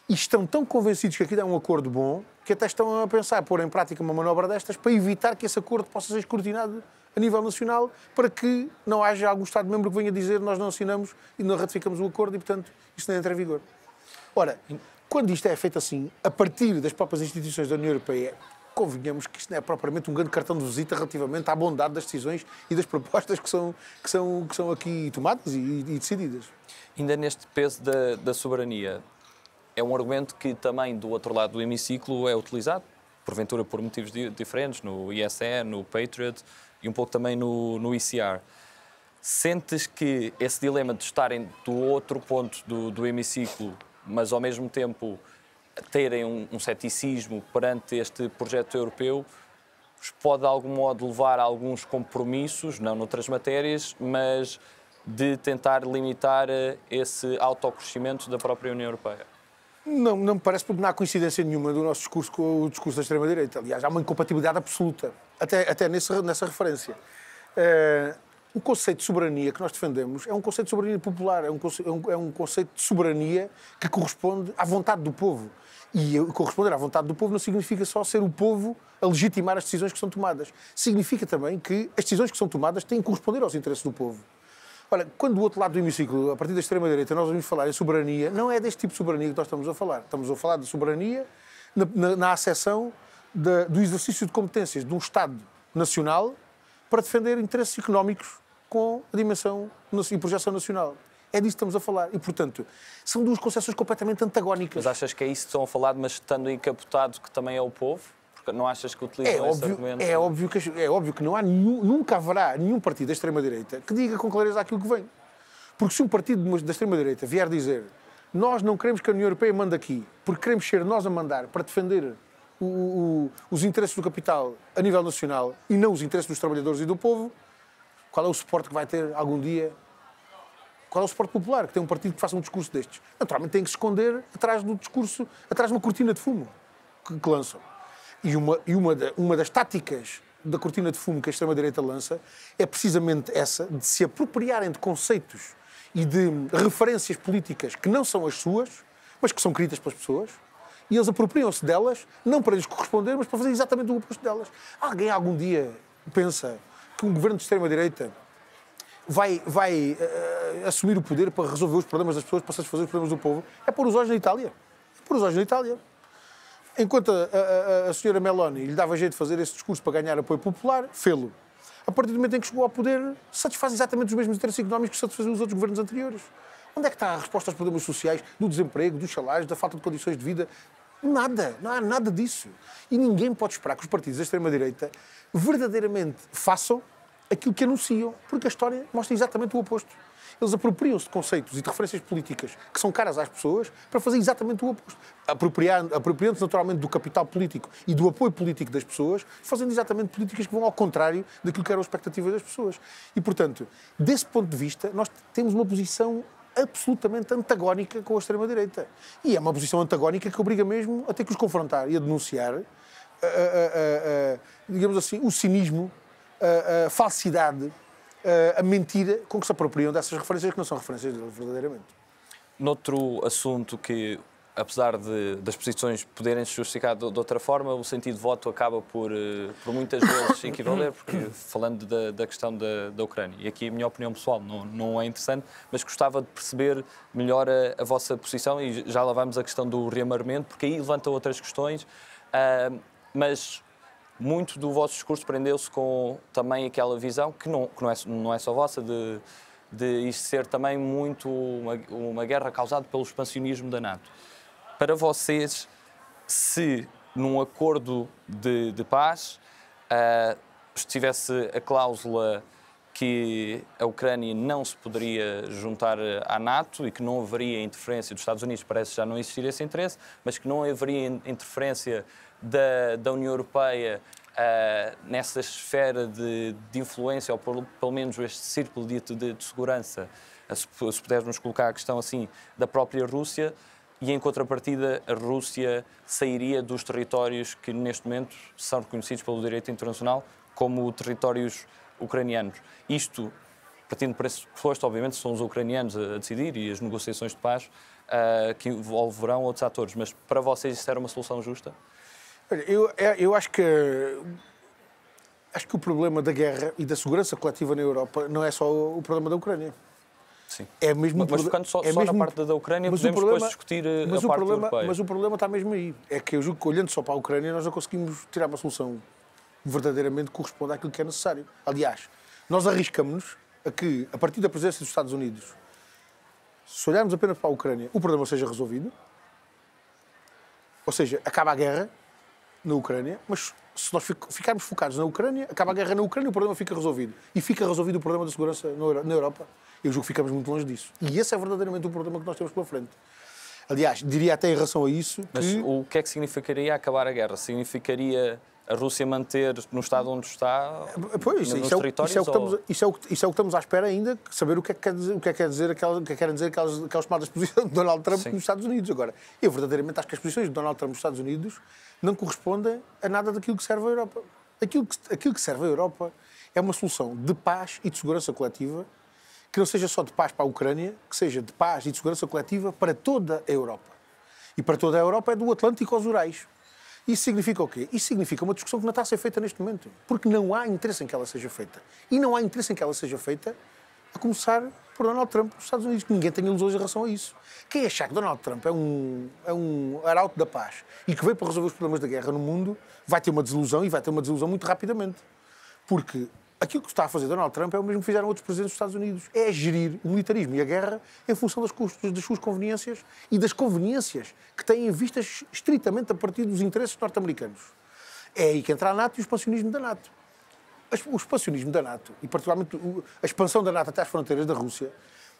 E estão tão convencidos que aqui é um acordo bom que até estão a pensar pôr em prática uma manobra destas para evitar que esse acordo possa ser escrutinado a nível nacional, para que não haja algum Estado-membro que venha dizer nós não assinamos e não ratificamos o acordo e, portanto, isso não entra em vigor. Ora, quando isto é feito assim, a partir das próprias instituições da União Europeia, convenhamos que isto não é propriamente um grande cartão de visita relativamente à bondade das decisões e das propostas que são aqui tomadas e decididas. Ainda neste peso da soberania, é um argumento que também do outro lado do hemiciclo é utilizado, porventura por motivos diferentes, no ISE, no Patriot e um pouco também no ICR. Sentes que esse dilema de estarem do outro ponto do hemiciclo, mas ao mesmo tempo terem um ceticismo perante este projeto europeu, pode de algum modo levar a alguns compromissos, não noutras matérias, mas de tentar limitar esse autocrescimento da própria União Europeia? Não me parece, porque não há coincidência nenhuma do nosso discurso com o discurso da extrema-direita. Aliás, há uma incompatibilidade absoluta, até nessa referência. O conceito de soberania que nós defendemos é um conceito de soberania popular, é um conceito de soberania que corresponde à vontade do povo. E corresponder à vontade do povo não significa só ser o povo a legitimar as decisões que são tomadas. Significa também que as decisões que são tomadas têm que corresponder aos interesses do povo. Olha, quando do outro lado do hemiciclo, a partir da extrema-direita, nós vamos falar em soberania, não é deste tipo de soberania que nós estamos a falar. Estamos a falar de soberania na acessão do exercício de competências de um Estado nacional para defender interesses económicos com a dimensão e projeção nacional. É disso que estamos a falar. E, portanto, são duas concepções completamente antagónicas. Mas achas que é isso que estão a falar, mas estando encapotado que também é o povo? Porque não achas que utilizam esse argumento? É óbvio que não há nunca haverá nenhum partido da extrema-direita que diga com clareza aquilo que vem. Porque se um partido da extrema-direita vier dizer nós não queremos que a União Europeia mande aqui, porque queremos ser nós a mandar para defender os interesses do capital a nível nacional e não os interesses dos trabalhadores e do povo, qual é o suporte que vai ter algum dia? Qual é o suporte popular que tem um partido que faça um discurso destes? Naturalmente tem que se esconder atrás do discurso, atrás de uma cortina de fumo que lançam. E uma das táticas da cortina de fumo que a extrema-direita lança é precisamente essa, de se apropriarem de conceitos e de referências políticas que não são as suas, mas que são queridas pelas pessoas, e eles apropriam-se delas, não para lhes corresponder, mas para fazer exatamente o oposto delas. Alguém algum dia pensa que um governo de extrema-direita vai assumir o poder para resolver os problemas das pessoas, para satisfazer os problemas do povo? É pôr os olhos na Itália. É pôr os olhos na Itália. Enquanto a senhora Meloni lhe dava jeito de fazer esse discurso para ganhar apoio popular, fê-lo. A partir do momento em que chegou ao poder, satisfaz exatamente os mesmos interesses económicos que satisfaziam os outros governos anteriores. Onde é que está a resposta aos problemas sociais, do desemprego, dos salários, da falta de condições de vida? Nada. Não há nada disso. E ninguém pode esperar que os partidos da extrema-direita verdadeiramente façam aquilo que anunciam, porque a história mostra exatamente o oposto. Eles apropriam-se de conceitos e de referências políticas que são caras às pessoas para fazer exatamente o oposto. Apropriando-se naturalmente do capital político e do apoio político das pessoas, fazendo exatamente políticas que vão ao contrário daquilo que eram as expectativas das pessoas. E, portanto, desse ponto de vista, nós temos uma posição absolutamente antagónica com a extrema-direita. E é uma posição antagónica que obriga mesmo a ter que os confrontar e a denunciar, digamos assim, o cinismo, a falsidade, a mentira com que se apropriam dessas referências que não são referências deles, verdadeiramente. Noutro assunto que, apesar das posições poderem se justificar de outra forma, o sentido de voto acaba por muitas vezes equivaler, porque falando da questão da Ucrânia, e aqui a minha opinião pessoal não é interessante, mas gostava de perceber melhor a vossa posição, e já lá vamos a questão do rearmamento, porque aí levanta outras questões, mas muito do vosso discurso prendeu-se com também aquela visão, que não é só vossa, de isto ser também muito uma guerra causada pelo expansionismo da NATO. Para vocês, se num acordo de paz estivesse a cláusula que a Ucrânia não se poderia juntar à NATO e que não haveria interferência dos Estados Unidos, parece já não existir esse interesse, mas que não haveria interferência da União Europeia nessa esfera de influência, ou pelo menos este círculo de segurança, se pudermos colocar a questão assim, da própria Rússia, e em contrapartida a Rússia sairia dos territórios que neste momento são reconhecidos pelo direito internacional como territórios ucranianos. Isto, partindo do pressuposto, obviamente, são os ucranianos a decidir e as negociações de paz que envolverão outros atores, mas para vocês isso era uma solução justa? Eu acho que o problema da guerra e da segurança coletiva na Europa não é só o problema da Ucrânia. Sim. É mesmo mas focando só na parte da Ucrânia, podemos depois discutir a parte europeia. Mas o problema está mesmo aí. É que eu julgo que, olhando só para a Ucrânia, nós não conseguimos tirar uma solução que verdadeiramente corresponda àquilo que é necessário. Aliás, nós arriscamos a que, a partir da presença dos Estados Unidos, se olharmos apenas para a Ucrânia, o problema seja resolvido. Ou seja, acaba a guerra na Ucrânia, mas se nós ficarmos focados na Ucrânia, acaba a guerra na Ucrânia, o problema fica resolvido. E fica resolvido o problema da segurança na Europa. Eu julgo que ficamos muito longe disso. E esse é verdadeiramente o problema que nós temos pela frente. Aliás, diria até em relação a isso que... Mas o que é que significaria acabar a guerra? Significaria a Rússia manter no estado onde está, pois, nos territórios? Isso é o que estamos à espera ainda, saber o que é que querem dizer aquelas tomadas de posição de Donald Trump nos Estados Unidos. Agora, eu verdadeiramente acho que as posições de Donald Trump nos Estados Unidos não correspondem a nada daquilo que serve à Europa. Aquilo que serve à Europa é uma solução de paz e de segurança coletiva, que não seja só de paz para a Ucrânia, que seja de paz e de segurança coletiva para toda a Europa. E para toda a Europa é do Atlântico aos Urais. Isso significa o quê? Isso significa uma discussão que não está a ser feita neste momento. Porque não há interesse em que ela seja feita. E não há interesse em que ela seja feita a começar por Donald Trump nos Estados Unidos, que ninguém tem ilusões em relação a isso. Quem achar que Donald Trump é um arauto da paz e que veio para resolver os problemas da guerra no mundo, vai ter uma desilusão, e vai ter uma desilusão muito rapidamente. Porque aquilo que está a fazer Donald Trump é o mesmo que fizeram outros presidentes dos Estados Unidos. É gerir o militarismo e a guerra em função das suas conveniências e das conveniências que têm vistas estritamente a partir dos interesses norte-americanos. É aí que entra a NATO e o expansionismo da NATO. O expansionismo da NATO, e particularmente a expansão da NATO até às fronteiras da Rússia,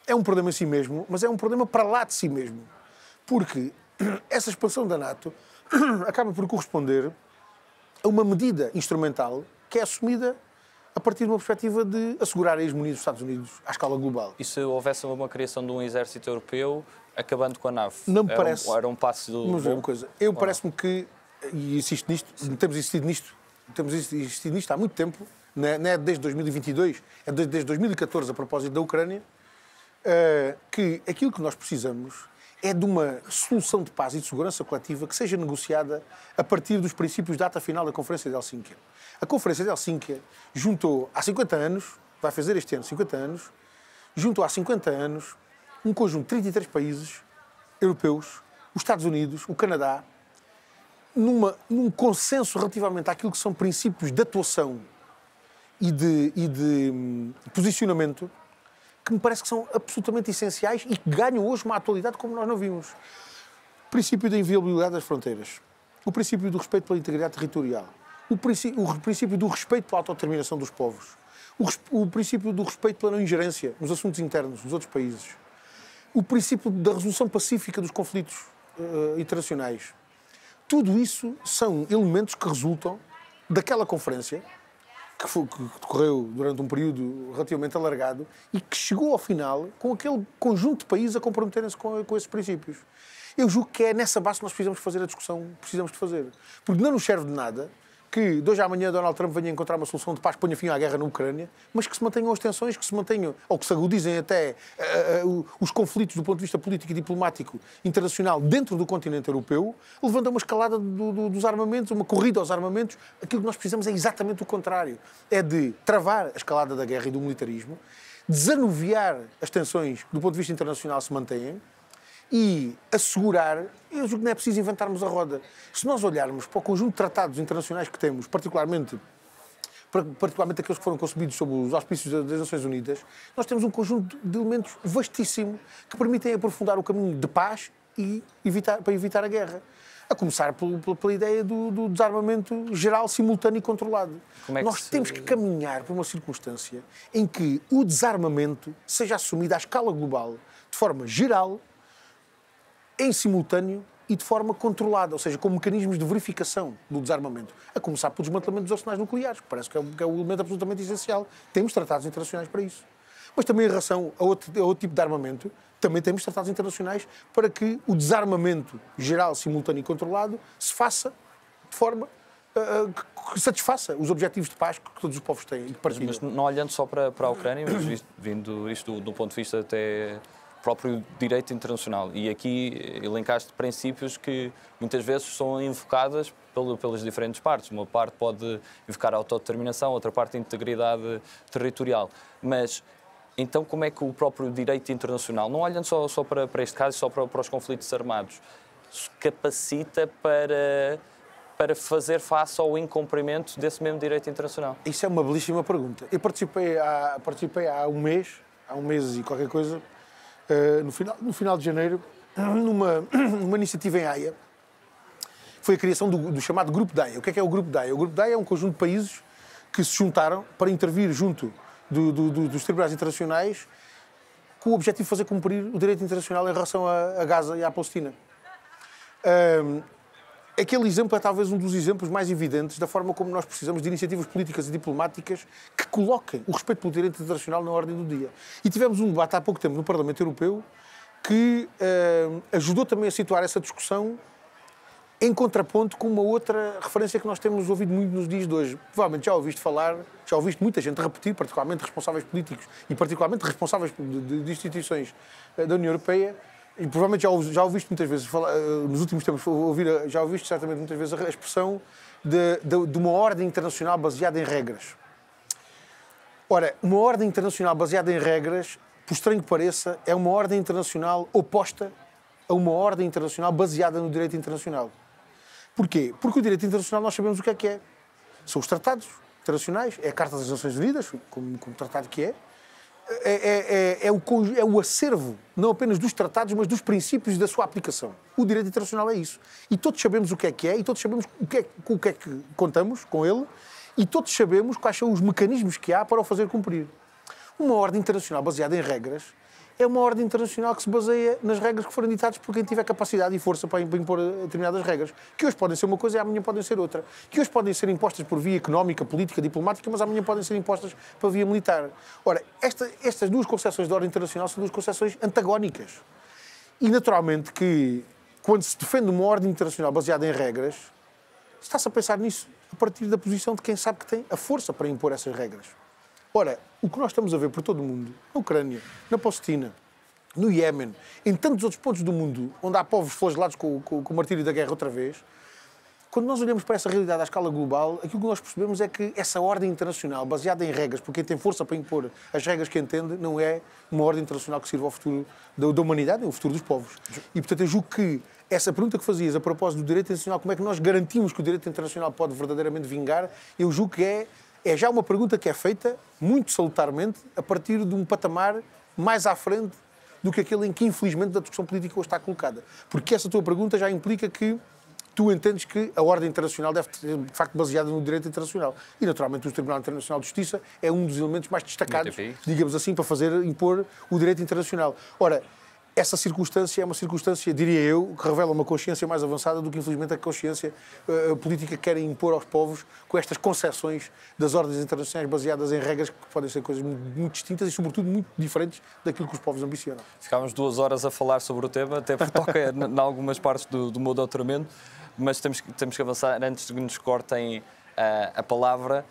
é um problema em si mesmo, mas é um problema para lá de si mesmo. Porque essa expansão da NATO acaba por corresponder a uma medida instrumental que é assumida a partir de uma perspectiva de assegurar a hegemonia dos Estados Unidos à escala global. E se houvesse uma criação de um exército europeu acabando com a nave? Não me parece. Era um passo do... Mas é uma coisa. Eu parece-me que, e insisto nisto, temos insistido nisto há muito tempo, não é desde 2022, é desde 2014 a propósito da Ucrânia, que aquilo que nós precisamos é de uma solução de paz e de segurança coletiva que seja negociada a partir dos princípios da data final da Conferência de Helsínquia. A Conferência de Helsínquia juntou há 50 anos, vai fazer este ano 50 anos, juntou há 50 anos um conjunto de 33 países europeus, os Estados Unidos, o Canadá, num consenso relativamente àquilo que são princípios de atuação e de posicionamento que me parece que são absolutamente essenciais e que ganham hoje uma atualidade como nós não vimos. O princípio da inviolabilidade das fronteiras, o princípio do respeito pela integridade territorial, o princípio do respeito pela autodeterminação dos povos, o princípio do respeito pela não ingerência nos assuntos internos dos outros países, o princípio da resolução pacífica dos conflitos internacionais. Tudo isso são elementos que resultam daquela conferência que decorreu durante um período relativamente alargado e que chegou ao final com aquele conjunto de países a comprometerem-se com esses princípios. Eu julgo que é nessa base que nós precisamos fazer a discussão que precisamos de fazer. Porque não nos serve de nada que de hoje à amanhã Donald Trump venha encontrar uma solução de paz que ponha fim à guerra na Ucrânia, mas que se mantenham as tensões, que se mantenham, ou que se agudizem até os conflitos do ponto de vista político e diplomático internacional dentro do continente europeu, levando a uma escalada dos armamentos, uma corrida aos armamentos. Aquilo que nós precisamos é exatamente o contrário. É de travar a escalada da guerra e do militarismo, desanuviar as tensões que do ponto de vista internacional se mantêm, e assegurar, eu julgo que não é preciso inventarmos a roda. Se nós olharmos para o conjunto de tratados internacionais que temos, particularmente aqueles que foram concebidos sob os auspícios das Nações Unidas, nós temos um conjunto de elementos vastíssimo que permitem aprofundar o caminho de paz e para evitar a guerra. A começar pela ideia do desarmamento geral, simultâneo e controlado. Nós temos que caminhar por uma circunstância em que o desarmamento seja assumido à escala global, de forma geral, em simultâneo e de forma controlada, ou seja, com mecanismos de verificação do desarmamento, a começar pelo desmantelamento dos arsenais nucleares, que parece que é o elemento absolutamente essencial. Temos tratados internacionais para isso. Mas também em relação a outro tipo de armamento, também temos tratados internacionais para que o desarmamento geral, simultâneo e controlado se faça de forma que satisfaça os objetivos de paz que todos os povos têm e que partilham. Mas não olhando só para a Ucrânia, mas vindo isto do ponto de vista até próprio direito internacional. E aqui elencaste princípios que muitas vezes são invocadas pelas diferentes partes. Uma parte pode invocar a autodeterminação, outra parte a integridade territorial. Mas então como é que o próprio direito internacional, não olhando só para este caso, só para os conflitos armados, capacita para fazer face ao incumprimento desse mesmo direito internacional? Isso é uma belíssima pergunta. Eu participei há um mês e qualquer coisa, no final de janeiro, numa iniciativa em Haia. Foi a criação do chamado Grupo de Haia. O que é o Grupo de Haia? O Grupo de Haia é um conjunto de países que se juntaram para intervir junto dos tribunais internacionais com o objetivo de fazer cumprir o direito internacional em relação a Gaza e à Palestina. Aquele exemplo é talvez um dos exemplos mais evidentes da forma como nós precisamos de iniciativas políticas e diplomáticas que coloquem o respeito pelo direito internacional na ordem do dia. E tivemos um debate há pouco tempo no Parlamento Europeu que ajudou também a situar essa discussão em contraponto com uma outra referência que nós temos ouvido muito nos dias de hoje. Provavelmente já ouviste muita gente repetir, particularmente responsáveis políticos e particularmente responsáveis de instituições da União Europeia, e provavelmente já ouviste muitas vezes, nos últimos tempos, já ouviste certamente muitas vezes a expressão de uma ordem internacional baseada em regras. Ora, uma ordem internacional baseada em regras, por estranho que pareça, é uma ordem internacional oposta a uma ordem internacional baseada no direito internacional. Porquê? Porque o direito internacional nós sabemos o que é. São os tratados internacionais, é a Carta das Nações Unidas, como tratado que é. É o acervo, não apenas dos tratados, mas dos princípios da sua aplicação. O direito internacional é isso. E todos sabemos o que é, e todos sabemos com o que é que contamos com ele, e todos sabemos quais são os mecanismos que há para o fazer cumprir. Uma ordem internacional baseada em regras é uma ordem internacional que se baseia nas regras que foram ditadas por quem tiver capacidade e força para impor determinadas regras, que hoje podem ser uma coisa e amanhã podem ser outra, que hoje podem ser impostas por via económica, política, diplomática, mas amanhã podem ser impostas por via militar. Ora, estas duas concepções de ordem internacional são duas concepções antagónicas. E, naturalmente, que quando se defende uma ordem internacional baseada em regras, está-se a pensar nisso a partir da posição de quem sabe que tem a força para impor essas regras. Ora, o que nós estamos a ver por todo o mundo, na Ucrânia, na Palestina, no Iémen, em tantos outros pontos do mundo, onde há povos flagelados com o martírio da guerra outra vez, quando nós olhamos para essa realidade à escala global, aquilo que nós percebemos é que essa ordem internacional, baseada em regras, por quem tem força para impor as regras que entende, não é uma ordem internacional que sirva ao futuro da humanidade, é o futuro dos povos. E, portanto, eu julgo que essa pergunta que fazias a propósito do direito internacional, como é que nós garantimos que o direito internacional pode verdadeiramente vingar, eu julgo que é já uma pergunta que é feita, muito salutarmente, a partir de um patamar mais à frente do que aquele em que, infelizmente, a discussão política hoje está colocada. Porque essa tua pergunta já implica que tu entendes que a ordem internacional deve ser, de facto, baseada no direito internacional. E, naturalmente, o Tribunal Internacional de Justiça é um dos elementos mais destacados, digamos assim, para impor o direito internacional. Ora, essa circunstância é uma circunstância, diria eu, que revela uma consciência mais avançada do que, infelizmente, a consciência política que querem impor aos povos com estas concepções das ordens internacionais baseadas em regras que podem ser coisas muito distintas e, sobretudo, muito diferentes daquilo que os povos ambicionam. Ficámos 2 horas a falar sobre o tema, até porque toca em algumas partes do meu doutoramento, mas temos que avançar antes de que nos cortem a palavra.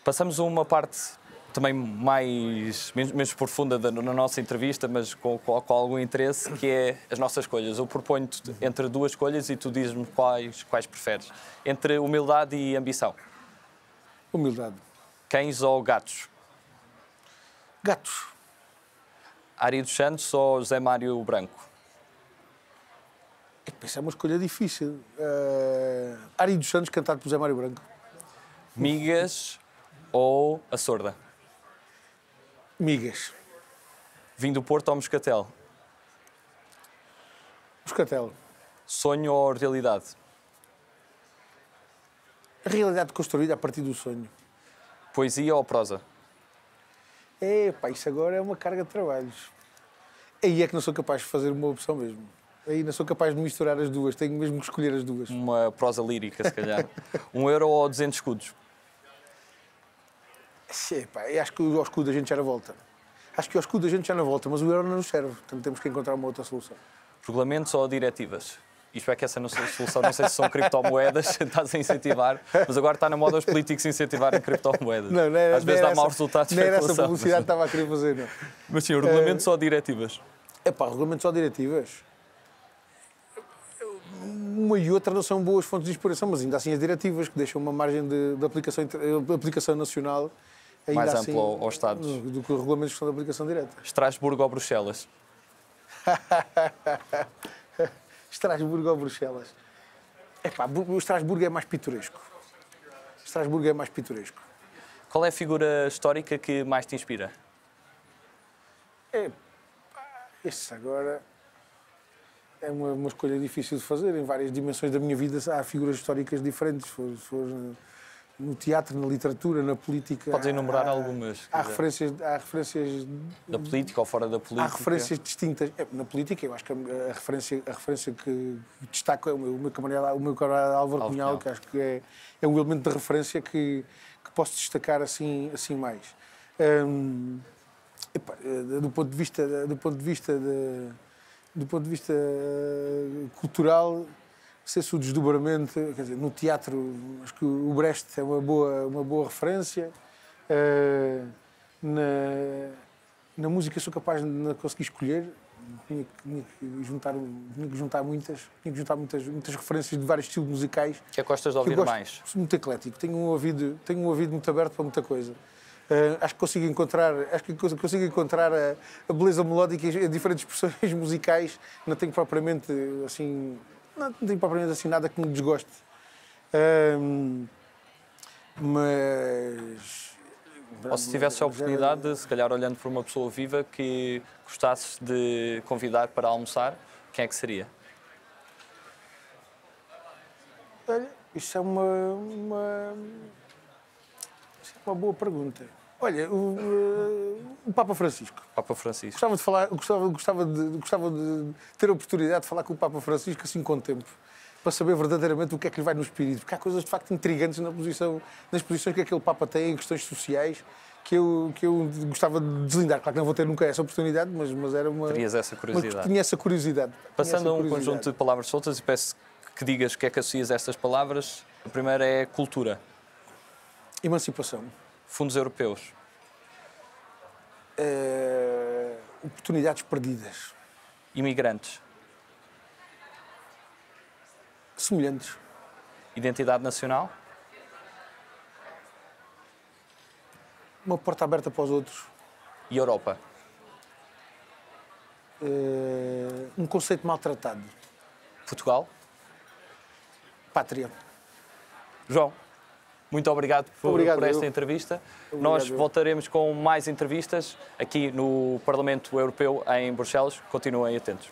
Passamos a uma parte também menos profunda na nossa entrevista, mas com algum interesse, que é as nossas escolhas. Eu proponho-te entre 2 escolhas e tu dizes-me quais preferes. Entre humildade e ambição. Humildade. Cães ou gatos? Gatos. Ari dos Santos ou José Mário Branco? Essa é uma escolha difícil. Ari dos Santos, cantado por José Mário Branco. Migas ou a Sorda? Migas. Vinho do Porto ou Moscatel? Moscatel. Sonho ou realidade? A realidade construída a partir do sonho. Poesia ou prosa? Isso agora é uma carga de trabalhos. Aí é que não sou capaz de fazer uma opção mesmo. Aí não sou capaz de misturar as duas. Tenho mesmo que escolher as duas. Uma prosa lírica, se calhar. 1 euro ou 200 escudos? Acho que ao escudo a gente já não volta. Mas o euro não nos serve. Portanto, temos que encontrar uma outra solução. Regulamentos ou diretivas? Isto é que essa não sei, solução, não sei se são criptomoedas, estás a incentivar, mas agora está na moda os políticos incentivarem criptomoedas. Não era, às vezes dá maus resultados. Não era essa publicidade que estava a querer fazer, não. Mas sim, regulamentos ou diretivas? Regulamentos ou diretivas? Uma e outra não são boas fontes de inspiração, mas ainda assim as diretivas, que deixam uma margem de aplicação nacional ainda mais assim, amplo aos Estados. Do que os regulamentos que são de aplicação direta. Estrasburgo ou Bruxelas? Estrasburgo ou Bruxelas? O Estrasburgo é mais pitoresco. Qual é a figura histórica que mais te inspira? Isso agora é uma escolha difícil de fazer. Em várias dimensões da minha vida há figuras históricas diferentes. Se for no teatro, na literatura, na política... Podes enumerar algumas. Há referências... Da política ou fora da política? Há referências distintas. Na política, eu acho que a referência que destaca é o meu camarada Álvaro Cunhal, que acho que é um elemento de referência que posso destacar assim mais. Do ponto de vista cultural, sei-se o desdobramento, quer dizer, no teatro, acho que o Brecht é uma boa referência. Na música sou capaz de não conseguir escolher. Tinha que juntar muitas referências de vários estilos musicais. O que é que gostas de ouvir mais? Sou muito eclético, tenho um ouvido muito aberto para muita coisa. Acho que consigo encontrar a beleza melódica em diferentes expressões musicais. Não tenho propriamente assim nada que me desgoste. Mas... Ou se tivesse a oportunidade, se calhar olhando para uma pessoa viva que gostasses de convidar para almoçar, quem é que seria? Olha, isso é uma boa pergunta. Olha, o Papa Francisco. Papa Francisco. Gostava de ter a oportunidade de falar com o Papa Francisco assim com o tempo, para saber verdadeiramente o que é que lhe vai no espírito, porque há coisas de facto intrigantes nas posições que aquele Papa tem em questões sociais que eu gostava de deslindar. Claro que não vou ter nunca essa oportunidade, mas era uma... Terias essa curiosidade. Mas tinha essa curiosidade. Passando a um conjunto de palavras soltas e peço que digas o que é que associas a estas palavras. A primeira é cultura. Emancipação. Fundos europeus. Oportunidades perdidas. Imigrantes. Semelhantes. Identidade nacional. Uma porta aberta para os outros. E Europa. Um conceito maltratado. Portugal. Pátria. João, muito obrigado por esta entrevista. Nós voltaremos com mais entrevistas aqui no Parlamento Europeu em Bruxelas. Continuem atentos.